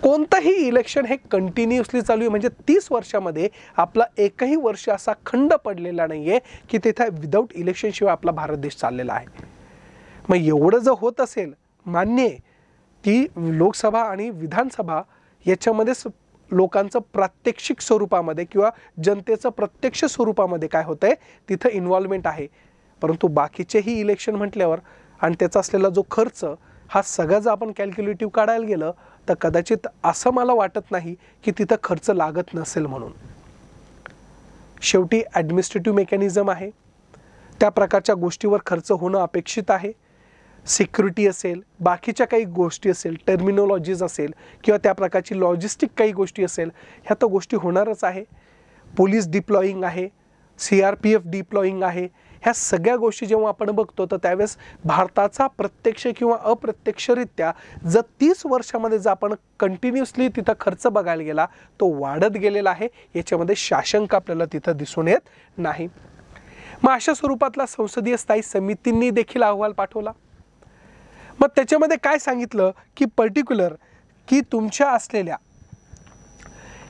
कोणतंही इलेक्शन हे कंटिन्युअसली चालू आहे. म्हणजे 30 वर्षामध्ये आपला एकही वर्ष असा खंड पडलेला नाही आहे की तिथे विदाऊट इलेक्शनशिवाय आपला भारत देश चाललेला आहे. मग एवढं जर होत असेल, मान्य आहे की लोकसभा आणि विधानसभा याच्यामध्येच लोकांचं प्रात्यक्षिक स्वरूपामध्ये किंवा जनतेचं प्रत्यक्ष स्वरूपामध्ये काय होतंय तिथं इन्व्हॉल्वमेंट आहे. परंतु बाकीचेही इलेक्शन म्हटल्यावर आणि त्याचा असलेला जो खर्च हा सगळा जर आपण कॅल्क्युलेटिव्ह काढायला गेलं तर कदाचित असं मला वाटत नाही की तिथं खर्च लागत नसेल म्हणून. शेवटी ॲडमिनिस्ट्रेटिव्ह मेकॅनिझम आहे, त्या प्रकारच्या गोष्टीवर खर्च होणं अपेक्षित आहे. सिक्युरिटी असेल, बाकीच्या काही गोष्टी असेल, टर्मिनॉलॉजीज असेल किंवा त्या प्रकारची लॉजिस्टिक काही गोष्टी असेल, ह्या तर गोष्टी होणारच आहे. पोलीस डिप्लॉईंग आहे, CRPF डिप्लॉईंग आहे. ह्या सगळ्या गोष्टी जेव्हा आपण बघतो तर त्यावेळेस भारताचा प्रत्यक्ष किंवा अप्रत्यक्षरित्या जर 30 वर्षामध्ये जर आपण कंटिन्युअसली तिथं खर्च बघायला गेला तो वाढत गेलेला आहे. याच्यामध्ये शाशंक आपल्याला तिथं दिसून येत नाही. मग अशा स्वरूपातला संसदीय स्थायी समितींनी देखील अहवाल पाठवला. मग त्याच्यामध्ये काय सांगितलं की पर्टिक्युलर की तुमच्या असलेल्या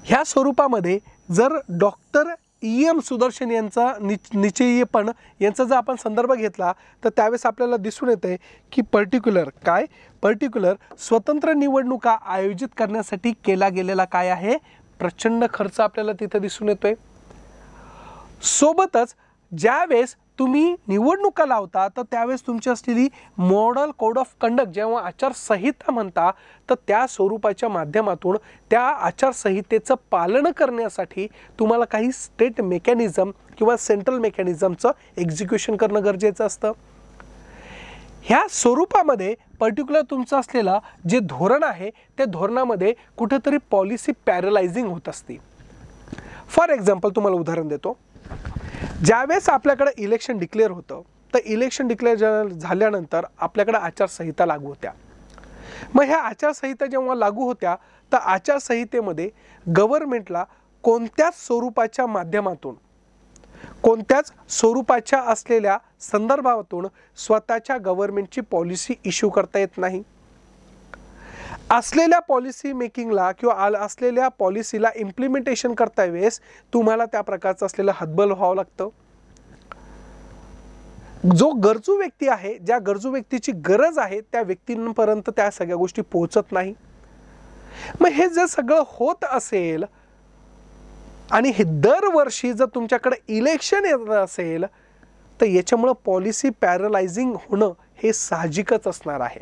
ह्या स्वरूपामध्ये जर डॉक्टर EM सुदर्शन यांचा निश्चयीपण यांचा जर आपण संदर्भ घेतला तर त्यावेळेस आपल्याला दिसून येते की पर्टिक्युलर स्वतंत्र निवडणुका आयोजित करण्यासाठी केला गेलेला काय आहे, प्रचंड खर्च आपल्याला तिथे दिसून येतोय. सोबतच ज्यावेळेस तुम्ही निवडणुका लावता तर त्यावेळेस तुमची असलेली मॉडल कोड ऑफ कंडक्ट जेव्हा आचारसंहिता म्हणता तर त्या स्वरूपाच्या माध्यमातून त्या आचारसंहितेचं पालन करण्यासाठी तुम्हाला काही स्टेट मेकॅनिझम किंवा सेंट्रल मेकॅनिझमचं एक्झिक्युशन करणं गरजेचं असतं. ह्या स्वरूपामध्ये पर्टिक्युलर तुमचं असलेलं जे धोरण आहे त्या धोरणामध्ये कुठेतरी पॉलिसी पॅरलायझिंग होत असते. फॉर एक्झाम्पल तुम्हाला उदाहरण देतो. ज्यावेळेस आपल्याकडे इलेक्शन डिक्लेअर होतं तर इलेक्शन डिक्लेअर झाल्यानंतर आपल्याकडे आचारसंहिता लागू होत्या. मग ह्या आचारसंहिता जेव्हा लागू होत्या तर आचारसंहितेमध्ये गव्हर्नमेंटला कोणत्याच स्वरूपाच्या माध्यमातून कोणत्याच स्वरूपाच्या असलेल्या संदर्भातून स्वतःच्या गव्हर्नमेंटची पॉलिसी इश्यू करता येत नाही. असलेल्या पॉलिसी मेकिंगला किंवा असलेल्या पॉलिसीला इम्प्लिमेंटेशन करता वेळेस तुम्हाला त्या प्रकारचं असलेलं हतबल व्हावं लागतं. जो गरजू व्यक्ती आहे, ज्या गरजू व्यक्तीची गरज आहे त्या व्यक्तींपर्यंत त्या सगळ्या गोष्टी पोहोचत नाही. मग हे जर सगळं होत असेल आणि हे दरवर्षी जर तुमच्याकडे इलेक्शन येत असेल तर याच्यामुळं पॉलिसी पॅरलायझिंग होणं हे साहजिकच असणार आहे.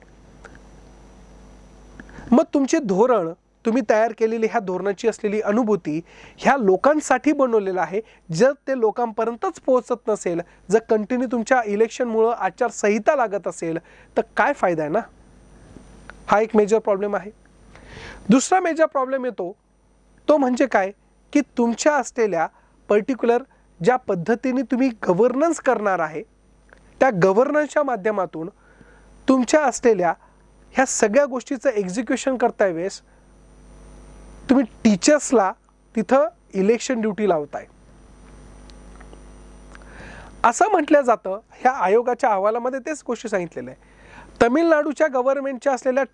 मग तुमचे धोरण तुम्ही तयार केलेली ह्या धोरणाची असलेली अनुभूती ह्या लोकांसाठी बनवलेलं आहे. जर ते लोकांपर्यंतच पोहोचत नसेल, जर कंटिन्यू तुमच्या इलेक्शनमुळं आचारसंहिता लागत असेल तर काय फायदा आहे ना. हा एक मेजर प्रॉब्लेम आहे. दुसरा मेजर प्रॉब्लेम येतो तो म्हणजे काय की तुमच्या असलेल्या पर्टिक्युलर ज्या पद्धतीने तुम्ही गव्हर्नन्स करणार आहे त्या गव्हर्नन्सच्या माध्यमातून तुमच्या असलेल्या ह्या सगळ्या गोष्टीचं एक्झिक्युशन करता वेळेस तुम्ही टीचर्सला तिथं इलेक्शन ड्युटी लावताय. असं म्हटलं जातं, ह्या आयोगाच्या अहवालामध्ये तेच गोष्टी सांगितलेल्या आहे. तमिळनाडूच्या गव्हर्नमेंटच्या असलेल्या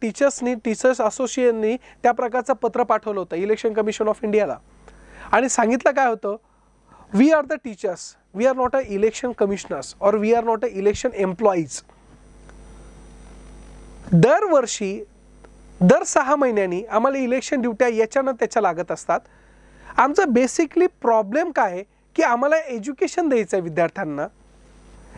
टीचर्स असोसिएशननी त्या प्रकारचं पत्र पाठवलं होतं इलेक्शन कमिशन ऑफ इंडियाला आणि सांगितलं काय होतं, we are the teachers, we are not a election commissioners और we are not a election employees. दरवर्षी दर 6 महिन्यांनी आम्हाला इलेक्शन ड्युट्या याच्यानं त्याच्या लागत असतात. आमचं बेसिकली प्रॉब्लेम काय की आम्हाला एज्युकेशन द्यायचं आहे विद्यार्थ्यांना,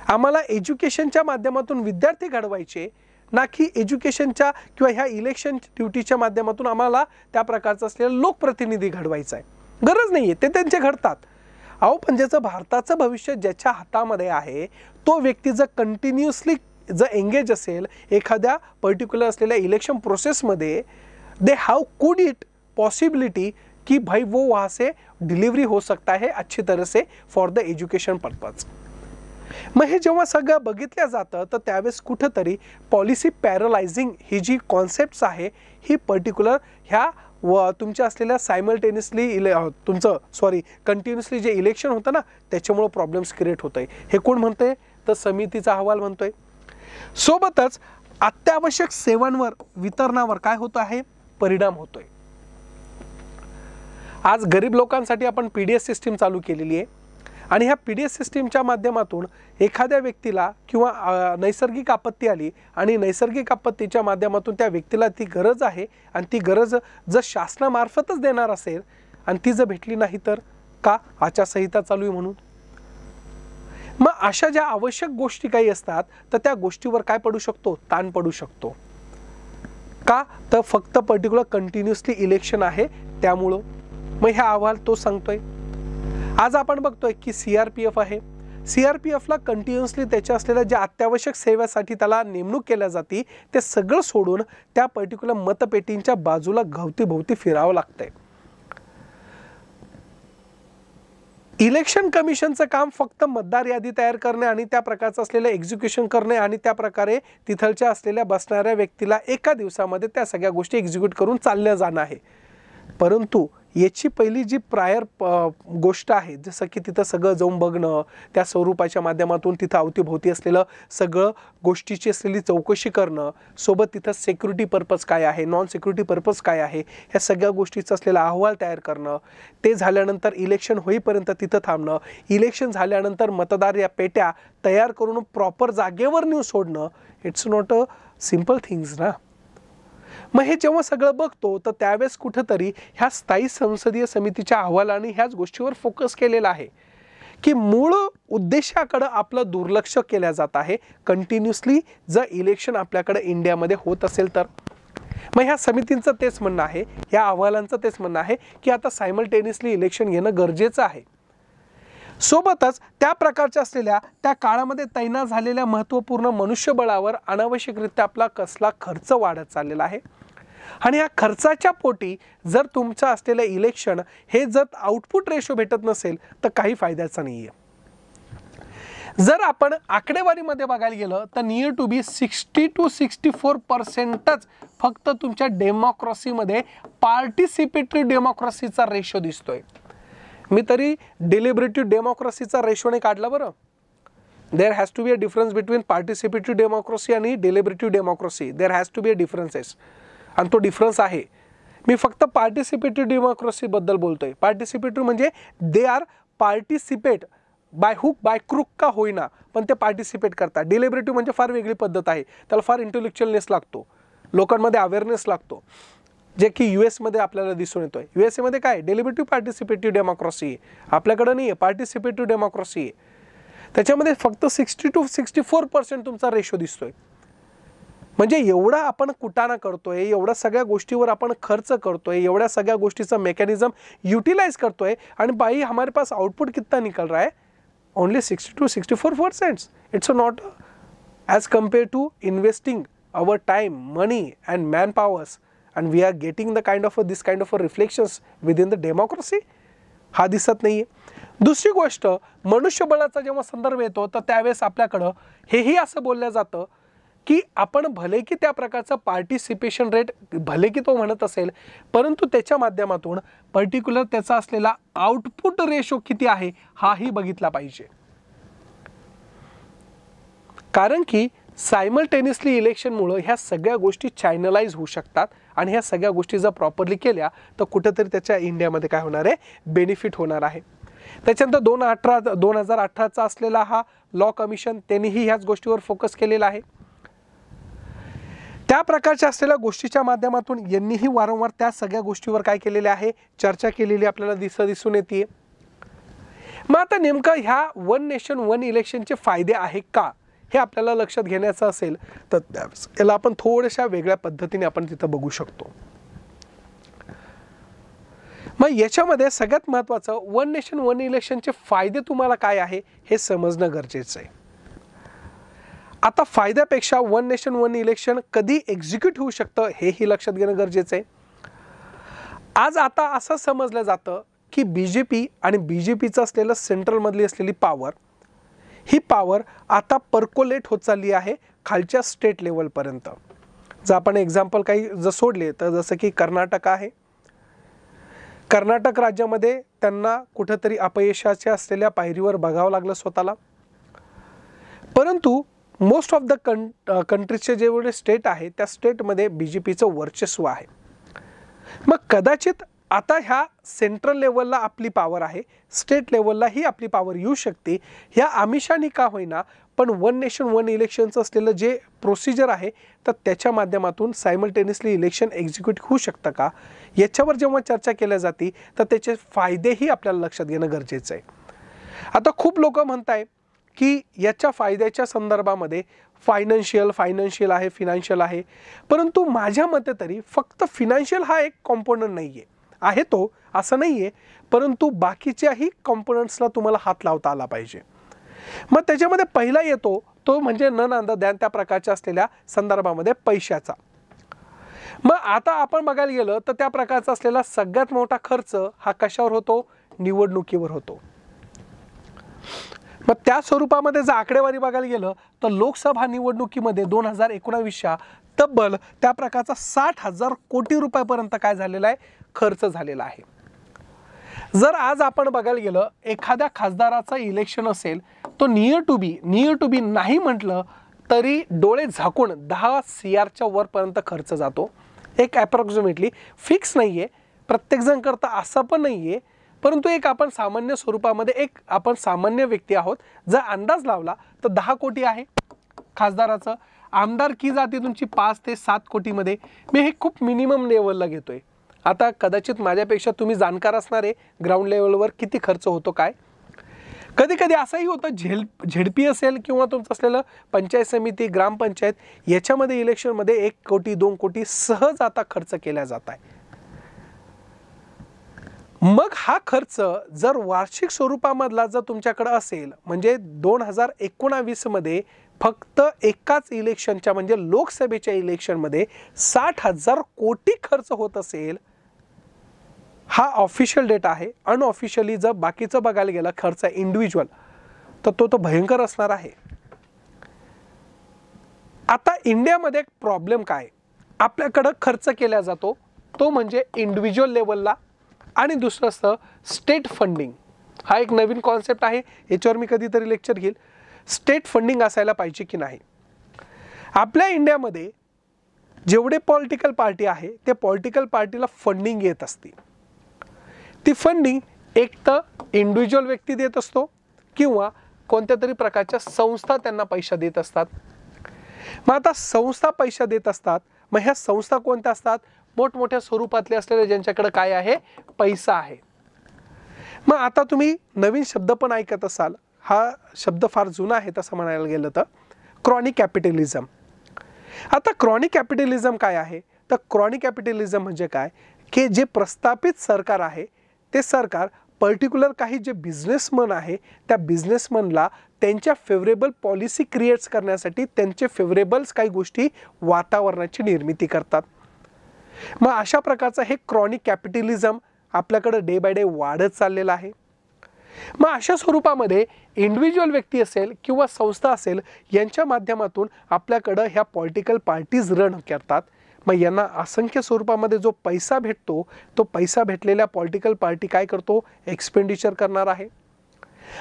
आम्हाला एज्युकेशनच्या माध्यमातून विद्यार्थी घडवायचे, ना की एज्युकेशनच्या किंवा ह्या इलेक्शन ड्युटीच्या माध्यमातून आम्हाला त्या प्रकारचा असलेला लोकप्रतिनिधी घडवायचा आहे. गरज नाही आहे, ते त्यांचे घडतात. अहो पण ज्याचं भारताचं भविष्य ज्याच्या हातामध्ये आहे तो व्यक्ती जर कंटिन्युअसली जर एंगेज असेल एखाद्या पर्टिक्युलर असलेल्या इलेक्शन प्रोसेसमध्ये, दे हाउ कुड इट पॉसिबिलिटी कि भाई वो वहाँ से डिलीवरी हो सकता है अच्छी तरह से फॉर द एज्युकेशन पर्पज. मग हे जेव्हा सगळं बघितलं जातं तर त्यावेळेस कुठंतरी पॉलिसी पॅरलायझिंग ही जी कॉन्सेप्ट्स आहे ही पर्टिक्युलर ह्या तुमच्या असलेल्या सायमल्टेनियसली कंटिन्युअसली जे इलेक्शन होतं ना त्याच्यामुळे प्रॉब्लेम्स क्रिएट होत आहे. हे कोण म्हणतंय तर समितीचा अहवाल म्हणतोय. सोबतच अत्यावश्यक सेवांवर वितरणावर काय होत आहे परिणाम होतोय. आज गरीब लोकांसाठी आपण पीडीएस सिस्टीम चालू केलेली आहे आणि ह्या पीडीएस सिस्टीमच्या माध्यमातून एखाद्या व्यक्तीला किंवा नैसर्गिक आपत्ती आली आणि नैसर्गिक आपत्तीच्या माध्यमातून त्या व्यक्तीला ती गरज आहे आणि ती गरज जर शासनामार्फतच देणार असेल आणि ती जर भेटली नाही तर का आचारसंहिता चालू आहे म्हणून. मग अशा ज्या आवश्यक गोष्टी काही असतात तर त्या गोष्टीवर काय पडू शकतो ताण पडू शकतो. का तर फक्त पर्टिक्युलर कंटिन्युअसली इलेक्शन आहे त्यामुळं. मग हा अहवाल तो सांगतोय. आज आपण बघतोय की सीआरपीएफ आहे, सीआरपीएफला कंटिन्युअसली त्याच्या असलेल्या ज्या अत्यावश्यक सेवेसाठी त्याला नेमणूक केल्या जाते ते सगळं सोडून त्या पर्टिक्युलर मतपेटींच्या बाजूला भोवती फिरावं लागतंय. इलेक्शन कमिशनचं काम फक्त मतदार यादी तयार करणे आणि त्या प्रकारचं असलेलं एक्झिक्युशन करणे आणि त्या प्रकारे तिथलच्या असलेल्या बसणाऱ्या व्यक्तीला एका दिवसामध्ये त्या सगळ्या गोष्टी एक्झिक्यूट करून चालल्या जाणं आहे. परंतु याची पहिली जी प्रायर गोष्ट आहे जसं की तिथं सगळं जाऊन बघणं, त्या स्वरूपाच्या माध्यमातून तिथं अवतीभोवती असलेलं सगळं गोष्टीची असलेली चौकशी करणं, सोबत तिथं सिक्युरिटी पर्पज काय आहे, नॉन सिक्युरिटी पर्पज काय आहे, ह्या सगळ्या गोष्टीचा असलेला अहवाल तयार करणं, ते झाल्यानंतर इलेक्शन होईपर्यंत तिथं थांबणं, इलेक्शन झाल्यानंतर मतदार या पेट्या तयार करून प्रॉपर जागेवर नेऊन सोडणं, it's not a simple things ना. मग हे जेव्हा सगळं बघतो तर त्यावेळेस कुठंतरी ह्या स्थायी संसदीय समितीच्या अहवालाने ह्याच गोष्टीवर फोकस केलेला आहे की मूळ उद्देशाकडे आपलं दुर्लक्ष केलं जात आहे कंटिन्युअसली जर इलेक्शन आपल्याकडे इंडियामध्ये होत असेल तर. मग ह्या समितींचं तेच म्हणणं आहे, ह्या अहवालांचं तेच म्हणणं आहे की आता सायमल्टेनियसली इलेक्शन घेणं गरजेचं आहे. सोबतच त्या प्रकारच्या असलेल्या त्या काळामध्ये तैनात झालेल्या महत्त्वपूर्ण मनुष्यबळावर अनावश्यकरित्या आपला कसला खर्च वाढत चाललेला आहे आणि या खर्चाच्या पोटी जर तुमचं असलेलं इलेक्शन हे जर आउटपुट रेशो भेटत नसेल तर काही फायद्याचं नाही आहे. जर आपण आकडेवारीमध्ये बघायला गेलं तर नियर टू बी 60 to 64% फक्त तुमच्या डेमोक्रेसीमध्ये पार्टिसिपेटरी डेमोक्रेसीचा रेशो दिसतोय. मी तरी डिलिबरेटिव्ह डेमोक्रेसीचा रेशोने काढला बरं. There has to be a difference between participatory democracy आणि deliberative democracy. There has to be a differences आणि तो डिफरन्स आहे. मी फक्त पार्टिसिपेटरी डेमोक्रेसीबद्दल बोलतोय. पार्टिसिपेटरी म्हणजे they are participate by hook by crook का होईना पण ते पार्टिसिपेट करतात. डिलिबरेटिव्ह म्हणजे फार वेगळी पद्धत आहे, त्याला फार इंटेलेक्च्युअलनेस लागतो, लोकांमध्ये अवेअरनेस लागतो, जे की US मध्ये आपल्याला दिसून येतोय. USA मध्ये काय डेलिबरेटिव्ह पार्टिसिपेटिव्ह डेमोक्रेसी आहे, आपल्याकडे नाही आहे. पार्टिसिपेटिव्ह डेमोक्रेसी आहे, त्याच्यामध्ये फक्त 60 to 64% तुमचा रेशो दिसतोय. म्हणजे एवढा आपण कुटाणा करतोय, एवढ्या सगळ्या गोष्टीवर आपण खर्च करतोय, एवढ्या सगळ्या गोष्टीचा मेकॅनिझम युटिलाइज करतोय आणि बाई हमारे पास आउटपुट कितना निकल रहा है only 60 to 64%. It's not as compare to investing our time, money and man powers and we are getting the this kind of a reflections within the democracy. हा दिसत नाहीये. दुसरी गोष्ट मनुष्यबळाचा जेव्हा संदर्भ येतो तर त्यावेळेस आपल्याकडं हेही असं बोललं जातं की आपण भले की त्या प्रकारचा पार्टिसिपेशन रेट भले की तो म्हणत असेल परंतु त्याच्या माध्यमातून पर्टिक्युलर त्याचा असलेला आउटपुट रेशो किती आहे हाही बघितला पाहिजे. कारण की सायमल्टेनियसली इलेक्शनमुळे ह्या सगळ्या गोष्टी चॅनलाइज होऊ शकतात आणि ह्या सगळ्या गोष्टी जर प्रॉपरली केल्या तर कुठेतरी त्याच्या इंडियामध्ये काय होणार आहे बेनिफिट होणार आहे. त्याच्यानंतर 2018चा असलेला हा लॉ कमिशन त्यांनीही ह्याच गोष्टीवर फोकस केलेला आहे. त्या प्रकारच्या असलेल्या गोष्टीच्या माध्यमातून यांनीही वारंवार त्या सगळ्या गोष्टीवर काय केलेले आहे चर्चा केलेली आपल्याला दिसून येते. मग आता नेमकं ह्या वन नेशन वन इलेक्शनचे फायदे आहे का हे आपल्याला लक्षात घेण्याचं असेल तर याला आपण थोड्याशा वेगळ्या पद्धतीने आपण तिथं बघू शकतो. मग याच्यामध्ये सगळ्यात महत्त्वाचं वन नेशन वन इलेक्शनचे फायदे तुम्हाला काय आहे हे समजणं गरजेचं आहे. आता फायद्यापेक्षा वन नेशन वन इलेक्शन कधी एक्झिक्यूट होऊ शकतं हेही लक्षात घेणं गरजेचं आहे. आज आता असं समजलं जातं की BJP आणि BJPचं असलेलं सेंट्रलमधली असलेली पॉवर, ही पॉवर आता पर्कोलेट होत चालली आहे खालच्या स्टेट लेवलपर्यंत. जर आपण एक्झाम्पल काही जर सोडले तर जसं की कर्नाटक आहे. कर्नाटक राज्यामध्ये त्यांना कुठंतरी अपयशाच्या असलेल्या पायरीवर बघावं लागलं स्वतःला. परंतु मोस्ट ऑफ द कंट्रीचे जेवढे स्टेट आहे त्या स्टेटमध्ये BJPचं वर्चस्व आहे. मग कदाचित आता ह्या सेंट्रल लेवलला आपली पॉवर आहे, स्टेट लेवलला ही आपली पॉवर येऊ शकते. ह्या आमिषाने का होईना पण वन नेशन वन इलेक्शनचं असलेलं जे प्रोसिजर आहे तर त्याच्या माध्यमातून सायमल्टेनियसली इलेक्शन एक्झिक्यूट होऊ शकतं का, याच्यावर जेव्हा चर्चा केल्या जाते तर त्याचे फायदेही आपल्याला लक्षात घेणं गरजेचं आहे. आता खूप लोक म्हणताय की याच्या फायद्याच्या संदर्भामध्ये फायनान्शियल आहे, परंतु माझ्या मते तरी फक्त फिनान्शियल हा एक कॉम्पोनंट नाही आहे तो असं नाही आहे, परंतु बाकीच्याही कॉम्पोनंट्सला तुम्हाला हात लावता आला पाहिजे. मग त्याच्यामध्ये पहिला येतो तो म्हणजे न नांदा ध्यान त्या प्रकारच्या असलेल्या संदर्भामध्ये पैशाचा. मग आता आपण बघायला गेलं तर त्या प्रकारचा असलेला सगळ्यात मोठा खर्च हा कशावर होतो, निवडणुकीवर होतो. मग त्या स्वरूपामध्ये जर आकडेवारी बघायला गेलं तर लोकसभा निवडणुकीमध्ये 2019च्या तब्बल त्या प्रकारचा 60,000 कोटी रुपयापर्यंत काय झालेला आहे, खर्च झालेला आहे. जर आज आपण बघायला गेलं एखाद्या खासदाराचं इलेक्शन असेल तो नियर टू बी नाही म्हटलं तरी डोळे झाकून 10 CRच्या वरपर्यंत खर्च जातो. एक ॲप्रॉक्सिमेटली फिक्स नाही आहे, प्रत्येकजण करता असं पण नाही आहे, परंतु एक आपण सामान्य स्वरूपामध्ये एक आपण सामान्य व्यक्ती आहोत, जर अंदाज लावला तर 10 कोटी आहे खासदाराचं. आमदारकी जाते तुमची 5 ते 7 कोटीमध्ये. मी हे खूप मिनिमम लेवलला घेतोय. आता कदाचित माझ्यापेक्षा तुम्ही जाणकार असणारे ग्राउंड लेवलवर किती खर्च होतो काय. कधी कधी असंही होतं झेडपी असेल किंवा तुमचं असलेलं पंचायत समिती ग्रामपंचायत याच्यामध्ये इलेक्शनमध्ये 1 कोटी 2 कोटी सहज आता खर्च केला जात आहे. मग हा खर्च जर वार्षिक स्वरूपामधला जर तुमच्याकडे असेल म्हणजे 2019 मध्ये फक्त एकाच इलेक्शनच्या म्हणजे लोकसभेच्या इलेक्शनमध्ये 60,000 कोटी खर्च होत असेल, हा ऑफिशियल डेटा आहे. अनऑफिशियली जर बाकीचं बघायला गेला खर्च इंडिव्हिज्युअल तर तो भयंकर असणार आहे. आता इंडियामध्ये एक प्रॉब्लेम काय, आपल्याकडं खर्च केला जातो तो म्हणजे इंडिव्हिज्युअल लेवलला आणि दुसरं असतं स्टेट फंडिंग. हा एक नवीन कॉन्सेप्ट आहे, याच्यावर मी कधीतरी लेक्चर घेईल. स्टेट फंडिंग असायला पाहिजे की नाही. आपल्या इंडियामध्ये जेवढे पॉलिटिकल पार्टी आहे ते पॉलिटिकल पार्टीला फंडिंग येत असते. ती फंडिंग एक तर इंडिव्हिज्युअल व्यक्ती देत असतो किंवा कोणत्या तरी प्रकारच्या संस्था त्यांना पैसा देत असतात. मग आता संस्था पैसा देत असतात, मग ह्या संस्था कोणत्या असतात, मोठमोठ्या स्वरूपातले असलेले ज्यांच्याकडे काय आहे, पैसा आहे. मग आता तुम्ही नवीन शब्द पण ऐकत असाल, हा शब्द फार जुना आहे तसं म्हणायला गेलं तर, क्रॉनिक कॅपिटलिझम. आता क्रॉनिक कॅपिटलिझम काय आहे तर क्रॉनिक कॅपिटलिझम म्हणजे काय की जे प्रस्थापित सरकार आहे ते सरकार पर्टिक्युलर काही जे बिझनेसमन आहे त्या बिझनेसमनला त्यांच्या फेवरेबल पॉलिसी क्रिएट्स करण्यासाठी त्यांचे फेवरेबल्स काही गोष्टी वातावरणाची निर्मिती करतात. मग अशा प्रकारचं हे क्रॉनिक कॅपिटलिझम आपल्याकडे डे बाय डे वाढत चाललेलं आहे. मग अशा स्वरूपामध्ये इंडिव्हिज्युअल व्यक्ती असेल किंवा संस्था असेल यांच्या माध्यमातून आपल्याकडं ह्या पॉलिटिकल पार्टीज रन करतात. मग यांना असंख्य स्वरूपामध्ये जो पैसा भेटतो तो पैसा भेटलेल्या पॉलिटिकल पार्टी काय करतो, एक्सपेंडिचर करणार आहे.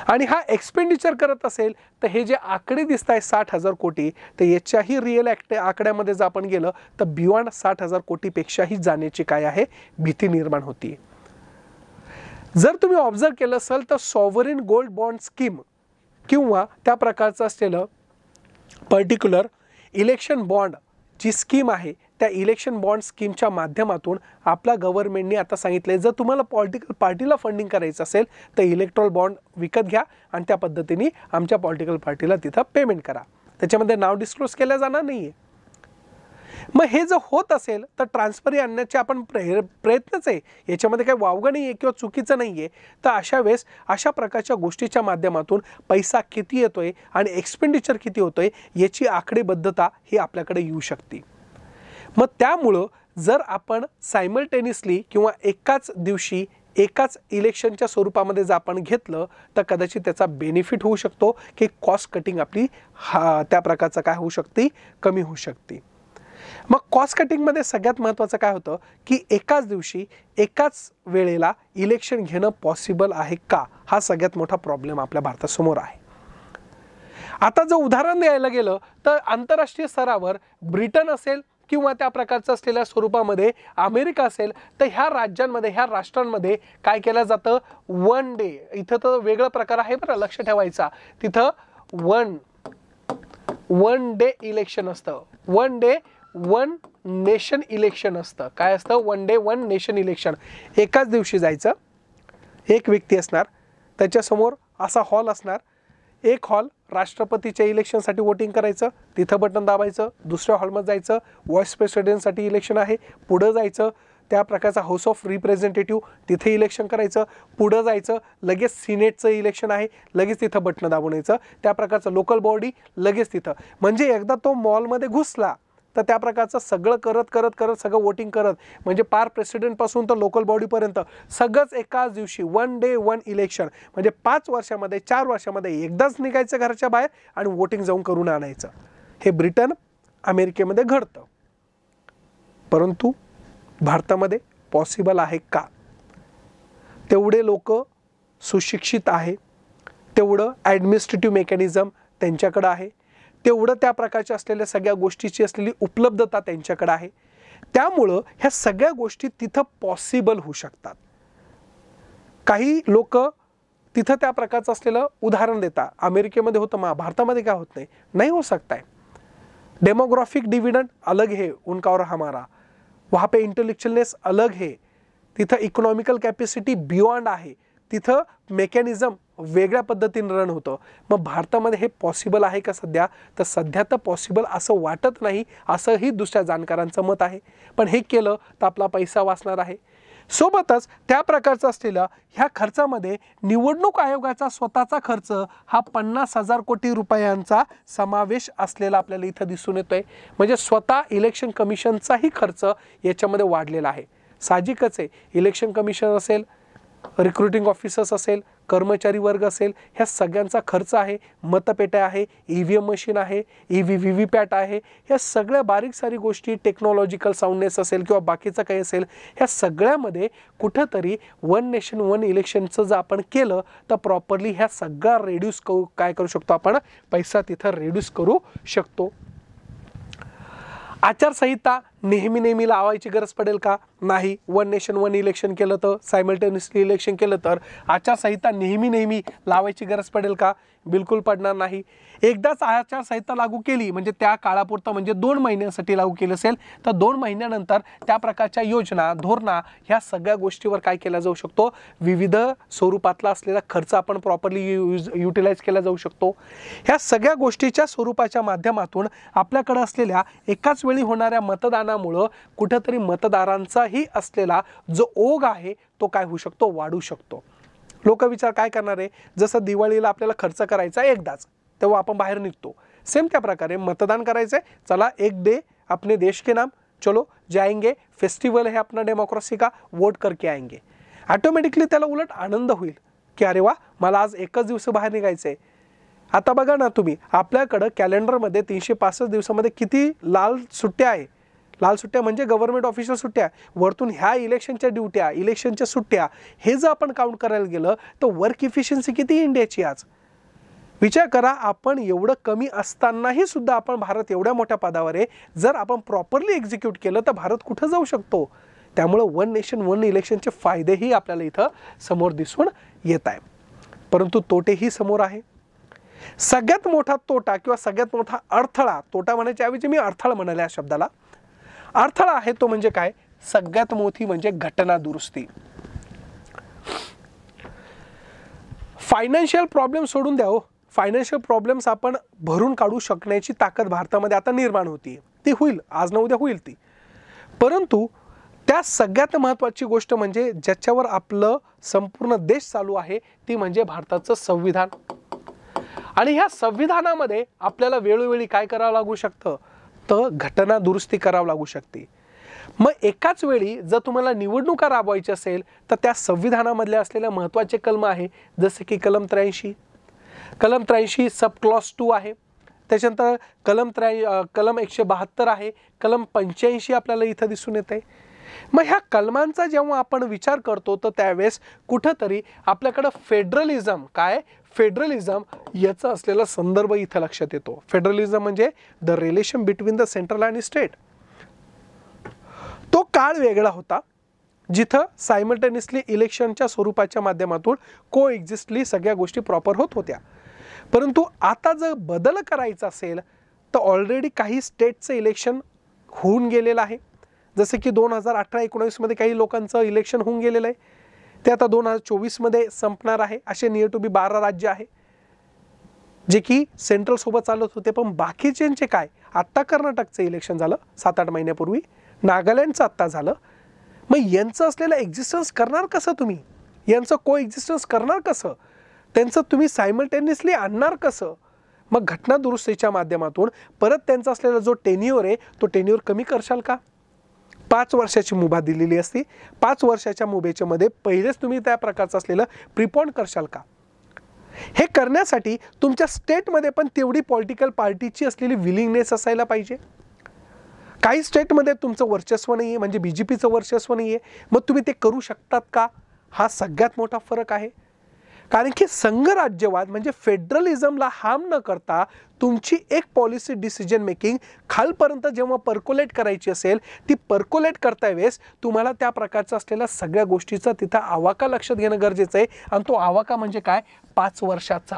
आणि हा एक्सपेंडिचर करत असेल तर हे जे आकडे दिसत आहे 60,000 कोटी तर याच्याही रिअल आकड्यामध्ये जर आपण गेलं तर बियॉन्ड 60,000 कोटीपेक्षाही जाण्याची काय आहे, भीती निर्माण होती. जर तुम्ही ऑब्झर्व केलं असेल तर सॉव्हरेन गोल्ड बॉन्ड स्कीम किंवा त्या प्रकारचं असलेलं पर्टिक्युलर इलेक्शन बॉन्ड जी स्कीम आहे त्या इलेक्शन बॉन्ड स्कीमच्या माध्यमातून आपला गव्हर्नमेंटने आता सांगितले जर तुम्हाला पॉलिटिकल पार्टीला फंडिंग करायचं असेल तर इलेक्ट्रॉल बॉन्ड विकत घ्या आणि त्या पद्धतीने आमच्या पॉलिटिकल पार्टीला तिथं पेमेंट करा. त्याच्यामध्ये नाव डिस्क्लोज केलं जाणार नाही आहे. मग हे जर होत असेल तर ट्रान्सपरन्सी आणण्याचे आपण प्रयत्नच आहे, याच्यामध्ये काही वावगं नाही आहे किंवा चुकीचं नाही आहे. तर अशा वेळेस अशा प्रकारच्या गोष्टीच्या माध्यमातून पैसा किती येतोय आणि एक्सपेंडिचर किती होतोय याची आकडेबद्धता ही आपल्याकडे येऊ शकते. मग त्यामुळं जर आपण सायमल्टेनियसली किंवा एकाच दिवशी एकाच इलेक्शनच्या स्वरूपामध्ये जर आपण घेतलं तर कदाचित त्याचा बेनिफिट होऊ शकतो की कॉस्ट कटिंग आपली त्या प्रकारचं काय होऊ शकते, कमी होऊ शकते. मग कॉस्ट कटिंगमध्ये सगळ्यात महत्त्वाचं काय होतं की एकाच दिवशी एकाच वेळेला इलेक्शन घेणं पॉसिबल आहे का, हा सगळ्यात मोठा प्रॉब्लेम आपल्या भारतासमोर आहे. आता जर उदाहरण द्यायला गेलं तर आंतरराष्ट्रीय स्तरावर ब्रिटन असेल किंवा त्या प्रकारचं असलेल्या स्वरूपामध्ये अमेरिका असेल तर ह्या राज्यांमध्ये ह्या राष्ट्रांमध्ये काय केलं जातं, वन डे, इथं तर वेगळा प्रकार आहे बरं, लक्ष ठेवायचा. तिथं वन डे इलेक्शन असतं, one day one nation election असतं. काय असतं, one day one nation election. एकाच दिवशी जायचं, एक व्यक्ती असणार, त्याच्यासमोर असा हॉल असणार, एक हॉल राष्ट्रपतीच्या इलेक्शनसाठी वोटिंग करायचं, तिथं बटन दाबायचं. दुसऱ्या हॉलमध्ये जायचं, व्हाईस प्रेसिडेंटसाठी इलेक्शन आहे, पुढं जायचं, त्या प्रकारचा हाऊस ऑफ रिप्रेझेंटेटिव्ह तिथे इलेक्शन करायचं, पुढं जायचं, लगेच सिनेटचं इलेक्शन आहे, लगेच तिथं बटन दाबून यायचं. त्या प्रकारचं लोकल बॉडी लगेच तिथं. म्हणजे एकदा तो मॉलमध्ये घुसला तर त्या प्रकारचं सगळं करत सगळं वोटिंग करत, म्हणजे पार प्रेसिडेंटपासून तर लोकल बॉडीपर्यंत सगळंच एकाच दिवशी वन डे वन इलेक्शन. म्हणजे 5 वर्षामध्ये 4 वर्षामध्ये एकदाच निघायचं घराच्या बाहेर आणि वोटिंग जाऊन करून आणायचं. हे ब्रिटन अमेरिकेमध्ये घडतं, परंतु भारतामध्ये पॉसिबल आहे का? तेवढे लोक सुशिक्षित आहे, तेवढं ॲडमिनिस्ट्रेटिव्ह मेकॅनिझम त्यांच्याकडं आहे, तेवढं त्या प्रकारच्या असलेल्या सगळ्या गोष्टीची असलेली उपलब्धता त्यांच्याकडे आहे. त्यामुळं ह्या सगळ्या गोष्टी तिथं पॉसिबल होऊ शकतात. काही लोक तिथं त्या प्रकारचं असलेलं उदाहरण देतात, अमेरिकेमध्ये होतं मग भारतामध्ये काय होत नाही हो सकता है. डेमोग्राफिक डिविडेंड अलग है उनका और हमारा, वहाँ पे इंटेलेक्चुअलनेस अलग है, तिथं इकॉनॉमिकल कॅपॅसिटी बियॉन्ड आहे, तिथं मेकॅनिझम वेगळ्या पद्धतीने रन होतं. मग भारतामध्ये हे पॉसिबल आहे का सध्या? तर सध्या तर पॉसिबल असं वाटत नाही, असंही दुसऱ्या जाणकारांचं मत आहे. पण हे केलं तर आपला पैसा वाचणार आहे. सोबतच त्या प्रकारचा असलेला ह्या खर्चामध्ये निवडणूक आयोगाचा स्वतःचा खर्च हा 50,000 कोटी रुपयांचा समावेश असलेला आपल्याला इथं दिसून येतोय. म्हणजे स्वतः इलेक्शन कमिशनचाही खर्च याच्यामध्ये वाढलेला आहे. साहजिकच आहे, इलेक्शन कमिशन असेल, रिक्रुटिंग ऑफिसर्स असेल, कर्मचारी वर्ग असेल, ह्या सगळ्यांचा खर्च आहे. मतपेट्या आहे, EVM मशीन आहे, VVPAT आहे, ह्या सगळ्या बारीक सारी गोष्टी, टेक्नॉलॉजिकल साऊंडनेस असेल किंवा बाकीचं काही असेल, ह्या सगळ्यामध्ये कुठंतरी वन नेशन वन इलेक्शनचं जर आपण केलं तर प्रॉपरली ह्या सगळ्या रेड्यूस काय करू शकतो आपण, पैसा तिथं रेड्यूस करू शकतो. आचारसंहिता नेहमी लावायची गरज पडेल का? नाही. वन नेशन वन इलेक्शन केलं तर, सायमल्टेनियसली इलेक्शन केलं तर आचारसंहिता नेहमी लावायची गरज पडेल का? बिलकुल पडणार नाही. एकदाच आचारसंहिता लागू केली म्हणजे त्या काळापुरतं, म्हणजे 2 महिन्यांसाठी लागू केलं असेल तर 2 महिन्यानंतर त्या प्रकारच्या योजना, धोरणा ह्या सगळ्या गोष्टीवर काय केला जाऊ शकतो, विविध स्वरूपातला असलेला खर्च आपण प्रॉपरली युटिलाइज केला जाऊ शकतो. ह्या सगळ्या गोष्टीच्या स्वरूपाच्या माध्यमातून आपल्याकडे असलेल्या एकाच वेळी होणाऱ्या मतदानामुळं कुठेतरी मतदारांचाही असलेला जो ओघ आहे तो काय होऊ शकतो, वाढू शकतो. लोक विचार काय करणार आहे, जसं दिवाळीला आपल्याला खर्च करायचा एकदाच, तेव्हा आपण बाहेर निघतो, सेम त्या प्रकारे मतदान करायचंय, चला एक डे अपने देश के नाम चलो जाएंगे, फेस्टिवल है अपना डेमोक्रेसी का, वोट करके आएंगे. ऑटोमॅटिकली त्याला उलट आनंद होईल की अरे वा, मला आज एकच दिवस बाहेर निघायचंय. आता बघा ना तुम्ही, आपल्याकडं कॅलेंडरमध्ये 365 दिवसामध्ये किती लाल सुट्ट्या आहे. लाल सुट्ट्या म्हणजे गव्हर्नमेंट ऑफिशियल सुट्ट्या, वरतून ह्या इलेक्शनच्या ड्युट्या, इलेक्शनच्या सुट्ट्या, हे जर आपण काउंट करायला गेलं तर वर्क इफिशियन्सी किती इंडियाची आज. विचार करा, आपण एवढं कमी असतानाही सुद्धा आपण भारत एवढ्या मोठ्या पदावर आहे. जर आपण प्रॉपरली एक्झिक्यूट केलं तर भारत कुठं जाऊ शकतो. त्यामुळं वन नेशन वन इलेक्शनचे फायदेही आपल्याला इथं समोर दिसून येत आहे, परंतु तोटेही समोर आहे. सगळ्यात मोठा तोटा किंवा सगळ्यात मोठा अडथळा, तोटा म्हणायच्या ऐवजी मी अडथळा म्हणाले या शब्दाला, अडथळा आहे तो म्हणजे काय, सगळ्यात मोठी म्हणजे घटना दुरुस्ती. फायनान्शियल प्रॉब्लेम सोडून द्या हो, फायनान्शियल प्रॉब्लेम्स आपण भरून काढू शकण्याची ताकद भारतामध्ये आता निर्माण होती. ती होईल, आज ना उद्या होईल ती. परंतु त्या सगळ्यात महत्त्वाची गोष्ट म्हणजे ज्याच्यावर आपलं संपूर्ण देश चालू आहे ती म्हणजे भारताचं संविधान. आणि ह्या संविधानामध्ये आपल्याला वेळोवेळी काय करावं लागू शकतं, तर घटना दुरुस्ती करावं लागू शकते. मग एकाच वेळी जर तुम्हाला निवडणुका राबवायची असेल तर त्या संविधानामधले असलेले महत्त्वाचे कलम आहे, जसे की कलम 83 सब क्लॉज 2 आहे. त्याच्यानंतर कलम 172 आहे, कलम 85 आपल्याला इथं दिसून येत आहे. मग ह्या कलमांचा जेव्हा आपण विचार करतो तर त्यावेळेस कुठंतरी आपल्याकडं फेडरलिझम याचा असलेला संदर्भ इथं लक्षात येतो. फेडरलिझम म्हणजे the relation between the central आणि स्टेट. तो काळ वेगळा होता जिथं सायमल्टेनियसली इलेक्शनच्या स्वरूपाच्या माध्यमातून कोएक्झिस्टली सगळ्या गोष्टी प्रॉपर होत होत्या. परंतु आता जर बदल करायचा असेल तर ऑलरेडी काही स्टेटचं इलेक्शन होऊन गेलेलं आहे. जसे की 2018-19 मध्ये काही लोकांचं इलेक्शन होऊन गेलेलं आहे, ते आता 2024 मध्ये संपणार आहे. असे नियर टू बी 12 राज्य आहे जे की सेंट्रल सोबत चालत होते. पण बाकीच्यांचे काय, आत्ता कर्नाटकचं इलेक्शन झालं 7-8 महिन्यापूर्वी, नागालँडचं आत्ता झालं. मग यांचं असलेलं एक्झिस्टन्स करणार कसं तुम्ही, यांचं को एक्झिस्टन्स करणार कसं, त्यांचं तुम्ही सायमल्टेनियसली आणणार कसं. मग घटना दुरुस्तीच्या माध्यमातून परत त्यांचा असलेला जो टेन्युअर आहे तो टेन्युअर कमी करशाल का. 5 वर्षाची मुभा दिलेली असती, 5 वर्षाच्या मुभेच्या मध्ये पहिलेच तुम्ही त्या प्रकारचं असलेलं प्रिपॉन्ड करशाल का. हे करण्यासाठी तुमच्या स्टेटमध्ये पण तेवढी पॉलिटिकल पार्टीची असलेली विलिंगनेस असायला पाहिजे. काही स्टेटमध्ये तुमचं वर्चस्व नाही आहे, म्हणजे BJPचं वर्चस्व नाही आहे, मग तुम्ही ते करू शकतात का, हा सगळ्यात मोठा फरक आहे. कारण की संघराज्यवाद म्हणजे फेडरलिझमला हार्म न करता तुमची एक पॉलिसी डिसिजन मेकिंग खालपर्यंत जेव्हा पर्कोलेट करायची असेल, ती पर्कोलेट करता वेळेस तुम्हाला त्या प्रकारचा असलेल्या सगळ्या गोष्टीचा तिथं आवाका लक्षात घेणं गरजेचं आहे. आणि तो आवाका म्हणजे काय, 5 वर्षाचा.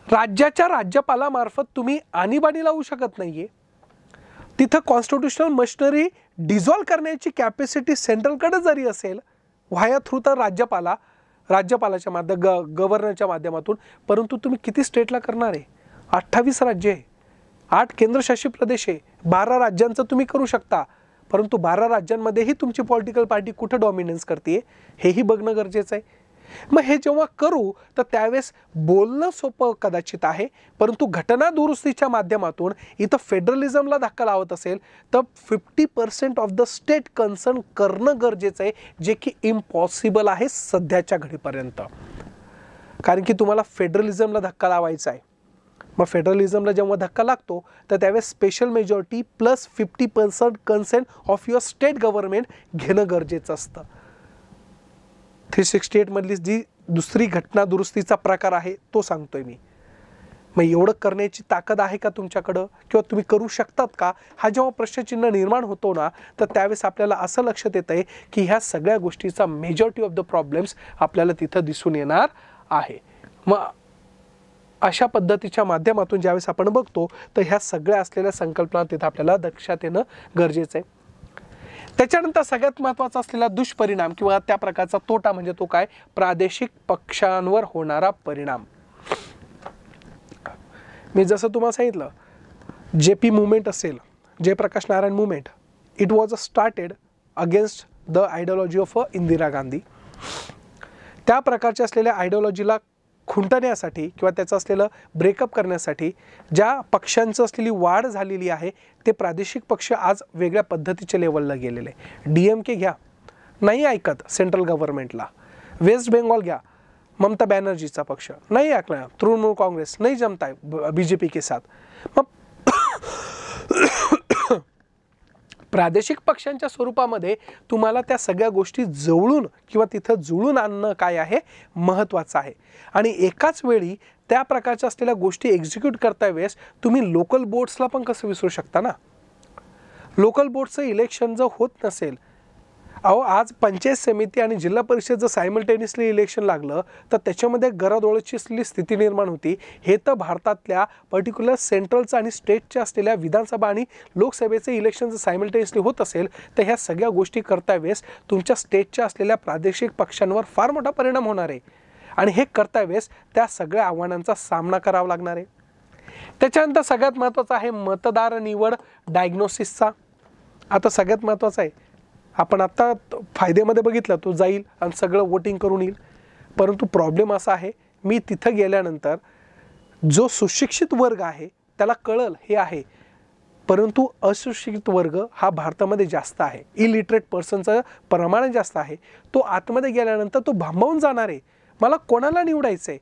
राज्याच्या राज्यपालामार्फत तुम्ही आणीबाणी लावू शकत नाहीये. तिथं कॉन्स्टिट्यूशनल मशिनरी डिझॉल्व करण्याची कॅपॅसिटी सेंट्रलकडे जरी असेल व्हाया थ्रू तर राज्यपालाच्या गव्हर्नरच्या माध्यमातून, परंतु तुम्ही किती स्टेटला करणार आहे. 28 राज्य आहे, 8 केंद्रशासित प्रदेश आहे, 12 राज्यांचं तुम्ही करू शकता. परंतु 12 राज्यांमध्येही तुमची पॉलिटिकल पार्टी कुठं डॉमिनन्स करते हेही बघणं गरजेचं आहे. मग हे जेव्हा करू तर त्यावेळेस बोलणं सोपं कदाचित आहे, परंतु घटना दुरुस्तीच्या माध्यमातून इथं फेडरलिझमला धक्का लावत असेल तर 50% ऑफ द स्टेट कन्सर्न करणं गरजेचं आहे, जे की इम्पॉसिबल आहे सध्याच्या घडीपर्यंत. कारण की तुम्हाला फेडरलिझमला धक्का लावायचा आहे. मग फेडरलिझमला जेव्हा धक्का लागतो तर त्यावेळेस special majority plus 50% consent of your state government घेणं गरजेचं असतं. 368 मधली जी दुसरी घटना दुरुस्तीचा प्रकार आहे तो सांगतोय मी. मग एवढं करण्याची ताकद आहे का तुमच्याकडं, किंवा तुम्ही करू शकतात का, हा जेव्हा प्रश्नचिन्ह निर्माण होतो ना तर त्यावेळेस आपल्याला असं लक्षात येतं आहे की ह्या सगळ्या गोष्टीचा मेजॉरिटी ऑफ द प्रॉब्लेम्स आपल्याला तिथं दिसून येणार आहे. मग अशा पद्धतीच्या माध्यमातून ज्यावेळेस आपण बघतो तर ह्या सगळ्या असलेल्या संकल्पना तिथं आपल्याला लक्षात येणं गरजेचं आहे. त्याच्यानंतर सगळ्यात महत्त्वाचा असलेला दुष्परिणाम किंवा त्या प्रकारचा तोटा म्हणजे तो काय, प्रादेशिक पक्षांवर होणारा परिणाम. मी जसं तुम्हाला सांगितलं, JP मुवमेंट असेल, Jayaprakash Narayan movement, it was started against the ideology of Indira Gandhi. त्या प्रकारच्या असलेल्या आयडियोलॉजीला खुंटण्यासाठी किंवा त्याचं असलेलं ब्रेकअप करण्यासाठी ज्या पक्षांचं असलेली वाढ झालेली आहे ते प्रादेशिक पक्ष आज वेगळ्या पद्धतीच्या लेवलला गेलेले. DMK घ्या, नाही ऐकत सेंट्रल गव्हर्नमेंटला. वेस्ट बेंगॉल घ्या, ममता बॅनर्जीचा पक्ष नाही ऐकला, तृणमूल काँग्रेस नाही जमता है BJP के साथ. मग प्रादेशिक पक्षांच्या स्वरूपामध्ये तुम्हाला त्या सगळ्या गोष्टी जवळून किंवा तिथं जुळून आणणं काय आहे, महत्त्वाचं आहे. आणि एकाच वेळी त्या प्रकारच्या असलेल्या गोष्टी एक्झिक्यूट करता वेळेस तुम्ही लोकल बोर्ड्सला पण कसं विसरू शकता ना. लोकल बोर्डचं इलेक्शन जर होत नसेल, अहो आज पंचायत समिती आणि जिल्हा परिषद जर सायमल्टेनियसली इलेक्शन लागलं तर त्याच्यामध्ये गरादोळाची असलेली स्थिती निर्माण होती. हे तर भारतातल्या पर्टिक्युलर सेंट्रलचं आणि स्टेटच्या असलेल्या विधानसभा आणि लोकसभेचं इलेक्शन जर सायमल्टेनियसली होत असेल तर ह्या सगळ्या गोष्टी करता वेळेस तुमच्या स्टेटच्या असलेल्या प्रादेशिक पक्षांवर फार मोठा परिणाम होणार आहे. आणि हे करता वेळेस त्या सगळ्या आव्हानांचा सामना करावा लागणार आहे. त्याच्यानंतर सगळ्यात महत्त्वाचं आहे मतदार निवड डायग्नोसिसचा. आता सगळ्यात महत्त्वाचं आहे, आपण आत्ता फायद्यामध्ये बघितलं, तो जाईल आणि सगळं वोटिंग करून येईल. परंतु प्रॉब्लेम असा आहे, मी तिथं गेल्यानंतर जो सुशिक्षित वर्ग आहे त्याला कळल हे आहे, परंतु अशिक्षित वर्ग हा भारतामध्ये जास्त आहे. इलिटरेट पर्सनचं प्रमाण जास्त आहे. तो आतमध्ये गेल्यानंतर तो भांबावून जाणार आहे. मला कोणाला निवडायचं आहे?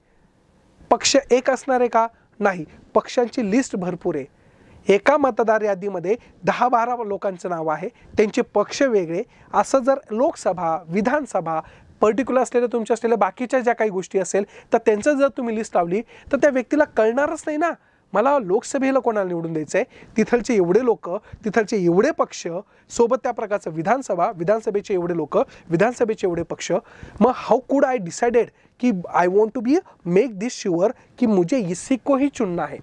पक्ष एक असणार आहे का? नाही, पक्षांची लिस्ट भरपूर आहे. एका मतदार यादीमध्ये 10-12 लोकांचं नाव आहे, त्यांचे पक्ष वेगळे. असं जर लोकसभा, विधानसभा, पर्टिक्युलर असलेल्या तुमच्या असलेल्या बाकीच्या ज्या काही गोष्टी असेल तर त्यांचं जर तुम्ही लिस्ट लावली तर त्या व्यक्तीला कळणारच नाही ना, मला लोकसभेला कोणाला निवडून द्यायचं आहे. तिथलचे एवढे लोक, तिथलचे एवढे पक्ष, सोबत त्या प्रकारचं विधानसभा, विधानसभेचे एवढे लोक, विधानसभेचे एवढे पक्ष. मग हाऊ कुड आय डिसाइडेड कि I want to be make this sure कि मुझे इसी को ही चुनना है.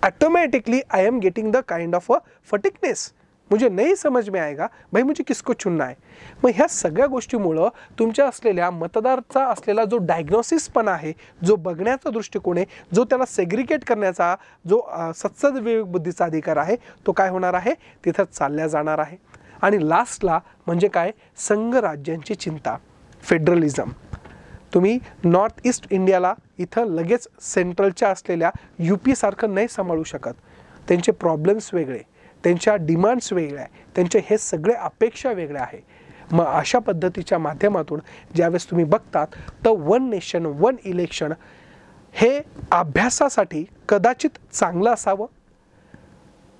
Automatically I am getting the kind of a fatigueness. मुझे नहीं समझ में आएगा भाई मुझे किसको चुनना है. मग ह्या सगळ्या गोष्टीमुळं तुमच्या असलेल्या मतदाराचा असलेला जो डायग्नोसिस पण आहे, जो बघण्याचा दृष्टिकोन आहे, जो त्याला सेग्रिगेट करण्याचा जो सत्सद विवेक बुद्धीचा अधिकार आहे, तो काय होणार आहे, तिथं चालल्या जाणार आहे. आणि लास्टला म्हणजे काय, संघ राज्यांची चिंता, फेडरलिझम. तुम्ही नॉर्थ ईस्ट इंडियाला इथं लगेच सेंट्रलच्या असलेल्या UP सारखं नाही सांभाळू शकत. त्यांचे प्रॉब्लेम्स वेगळे, त्यांच्या डिमांड्स वेगळ्या आहे, त्यांचे हे सगळे अपेक्षा वेगळ्या आहे. मग अशा पद्धतीच्या माध्यमातून ज्यावेळेस तुम्ही बघतात तर वन नेशन वन इलेक्शन हे अभ्यासासाठी कदाचित चांगलं असावं.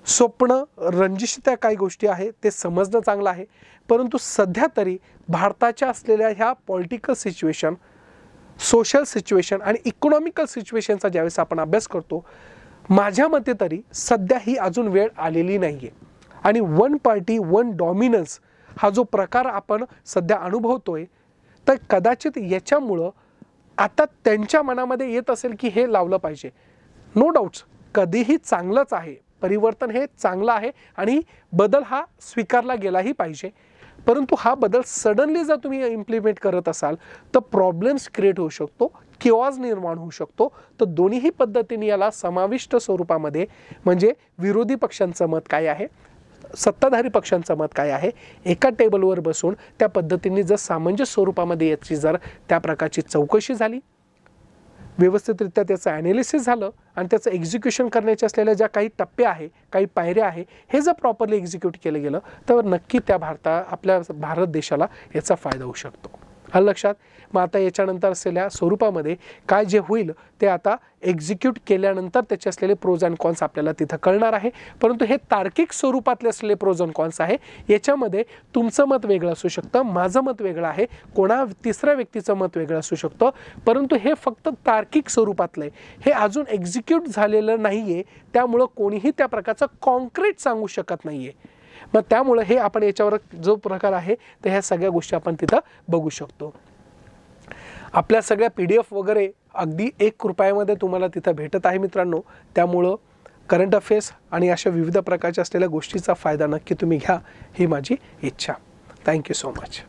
स्वप्न रंजिश त्या काही गोष्टी आहे ते समजणं चांगलं आहे, परंतु सध्या तरी भारताच्या असलेल्या ह्या पॉलिटिकल सिच्युएशन, सोशल सिच्युएशन आणि इकॉनॉमिकल सिच्युएशनचा ज्यावेळेस आपण अभ्यास करतो, माझ्या मते तरी सध्या ही अजून वेळ आलेली नाही आहे. आणि वन पार्टी वन डॉमिनन्स हा जो प्रकार आपण सध्या अनुभवतोय, तर कदाचित याच्यामुळं आता त्यांच्या मनामध्ये येत असेल की हे लावलं पाहिजे. नो डाऊट्स, कधीही चांगलंच आहे, परिवर्तन हे चांगलं आहे आणि बदल हा स्वीकारला गेलाही पाहिजे. परंतु हा बदल सडनली जर तुम्ही इम्प्लिमेंट करत असाल तर प्रॉब्लेम्स क्रिएट होऊ शकतो, किऑस निर्माण होऊ शकतो. तर दोन्हीही पद्धतीने याला समाविष्ट स्वरूपामध्ये म्हणजे विरोधी पक्षांचं मत काय आहे, सत्ताधारी पक्षांचं मत काय आहे, एका टेबलवर बसून त्या पद्धतीने जर सामंजस्य स्वरूपामध्ये याची जर त्या प्रकारची चौकशी झाली, व्यवस्थितरित्या त्याचं ॲनालिसिस झालं आणि त्याचं एक्झिक्युशन करण्याचे असलेल्या ज्या काही टप्पे आहे, काही पायऱ्या आहे, हे जर प्रॉपरली एक्झिक्यूट केलं गेलं तर नक्की त्या आपल्या भारत देशाला याचा फायदा होऊ शकतो. आलं लक्षात. मग आता याच्यानंतर असलेल्या स्वरूपामध्ये काय जे होईल ते आता एक्झिक्यूट केल्यानंतर त्याचे असलेले प्रोज अँड कॉन्स आपल्याला तिथं कळणार आहे. परंतु हे तार्किक स्वरूपातले असलेले प्रोज अँड कॉन्स आहे. याच्यामध्ये तुमचं मत वेगळं असू शकतं, माझं मत वेगळं आहे, कोणा तिसऱ्या व्यक्तीचं मत वेगळं असू शकतं. परंतु हे फक्त तार्किक स्वरूपातलं आहे, हे अजून एक्झिक्यूट झालेलं नाही आहे. त्यामुळं कोणीही त्या प्रकारचं कॉन्क्रीट सांगू शकत नाही आहे. मग त्यामुळं हे आपण याच्यावर जो प्रकार आहे तर ह्या सगळ्या गोष्टी आपण तिथं बघू शकतो. आपल्या सगळ्या PDF वगैरे अगदी ₹1 तुम्हाला तिथं भेटत आहे मित्रांनो. त्यामुळं करंट अफेअर्स आणि अशा विविध प्रकारच्या असलेल्या गोष्टीचा फायदा नक्की तुम्ही घ्या, ही माझी इच्छा. Thank you so much.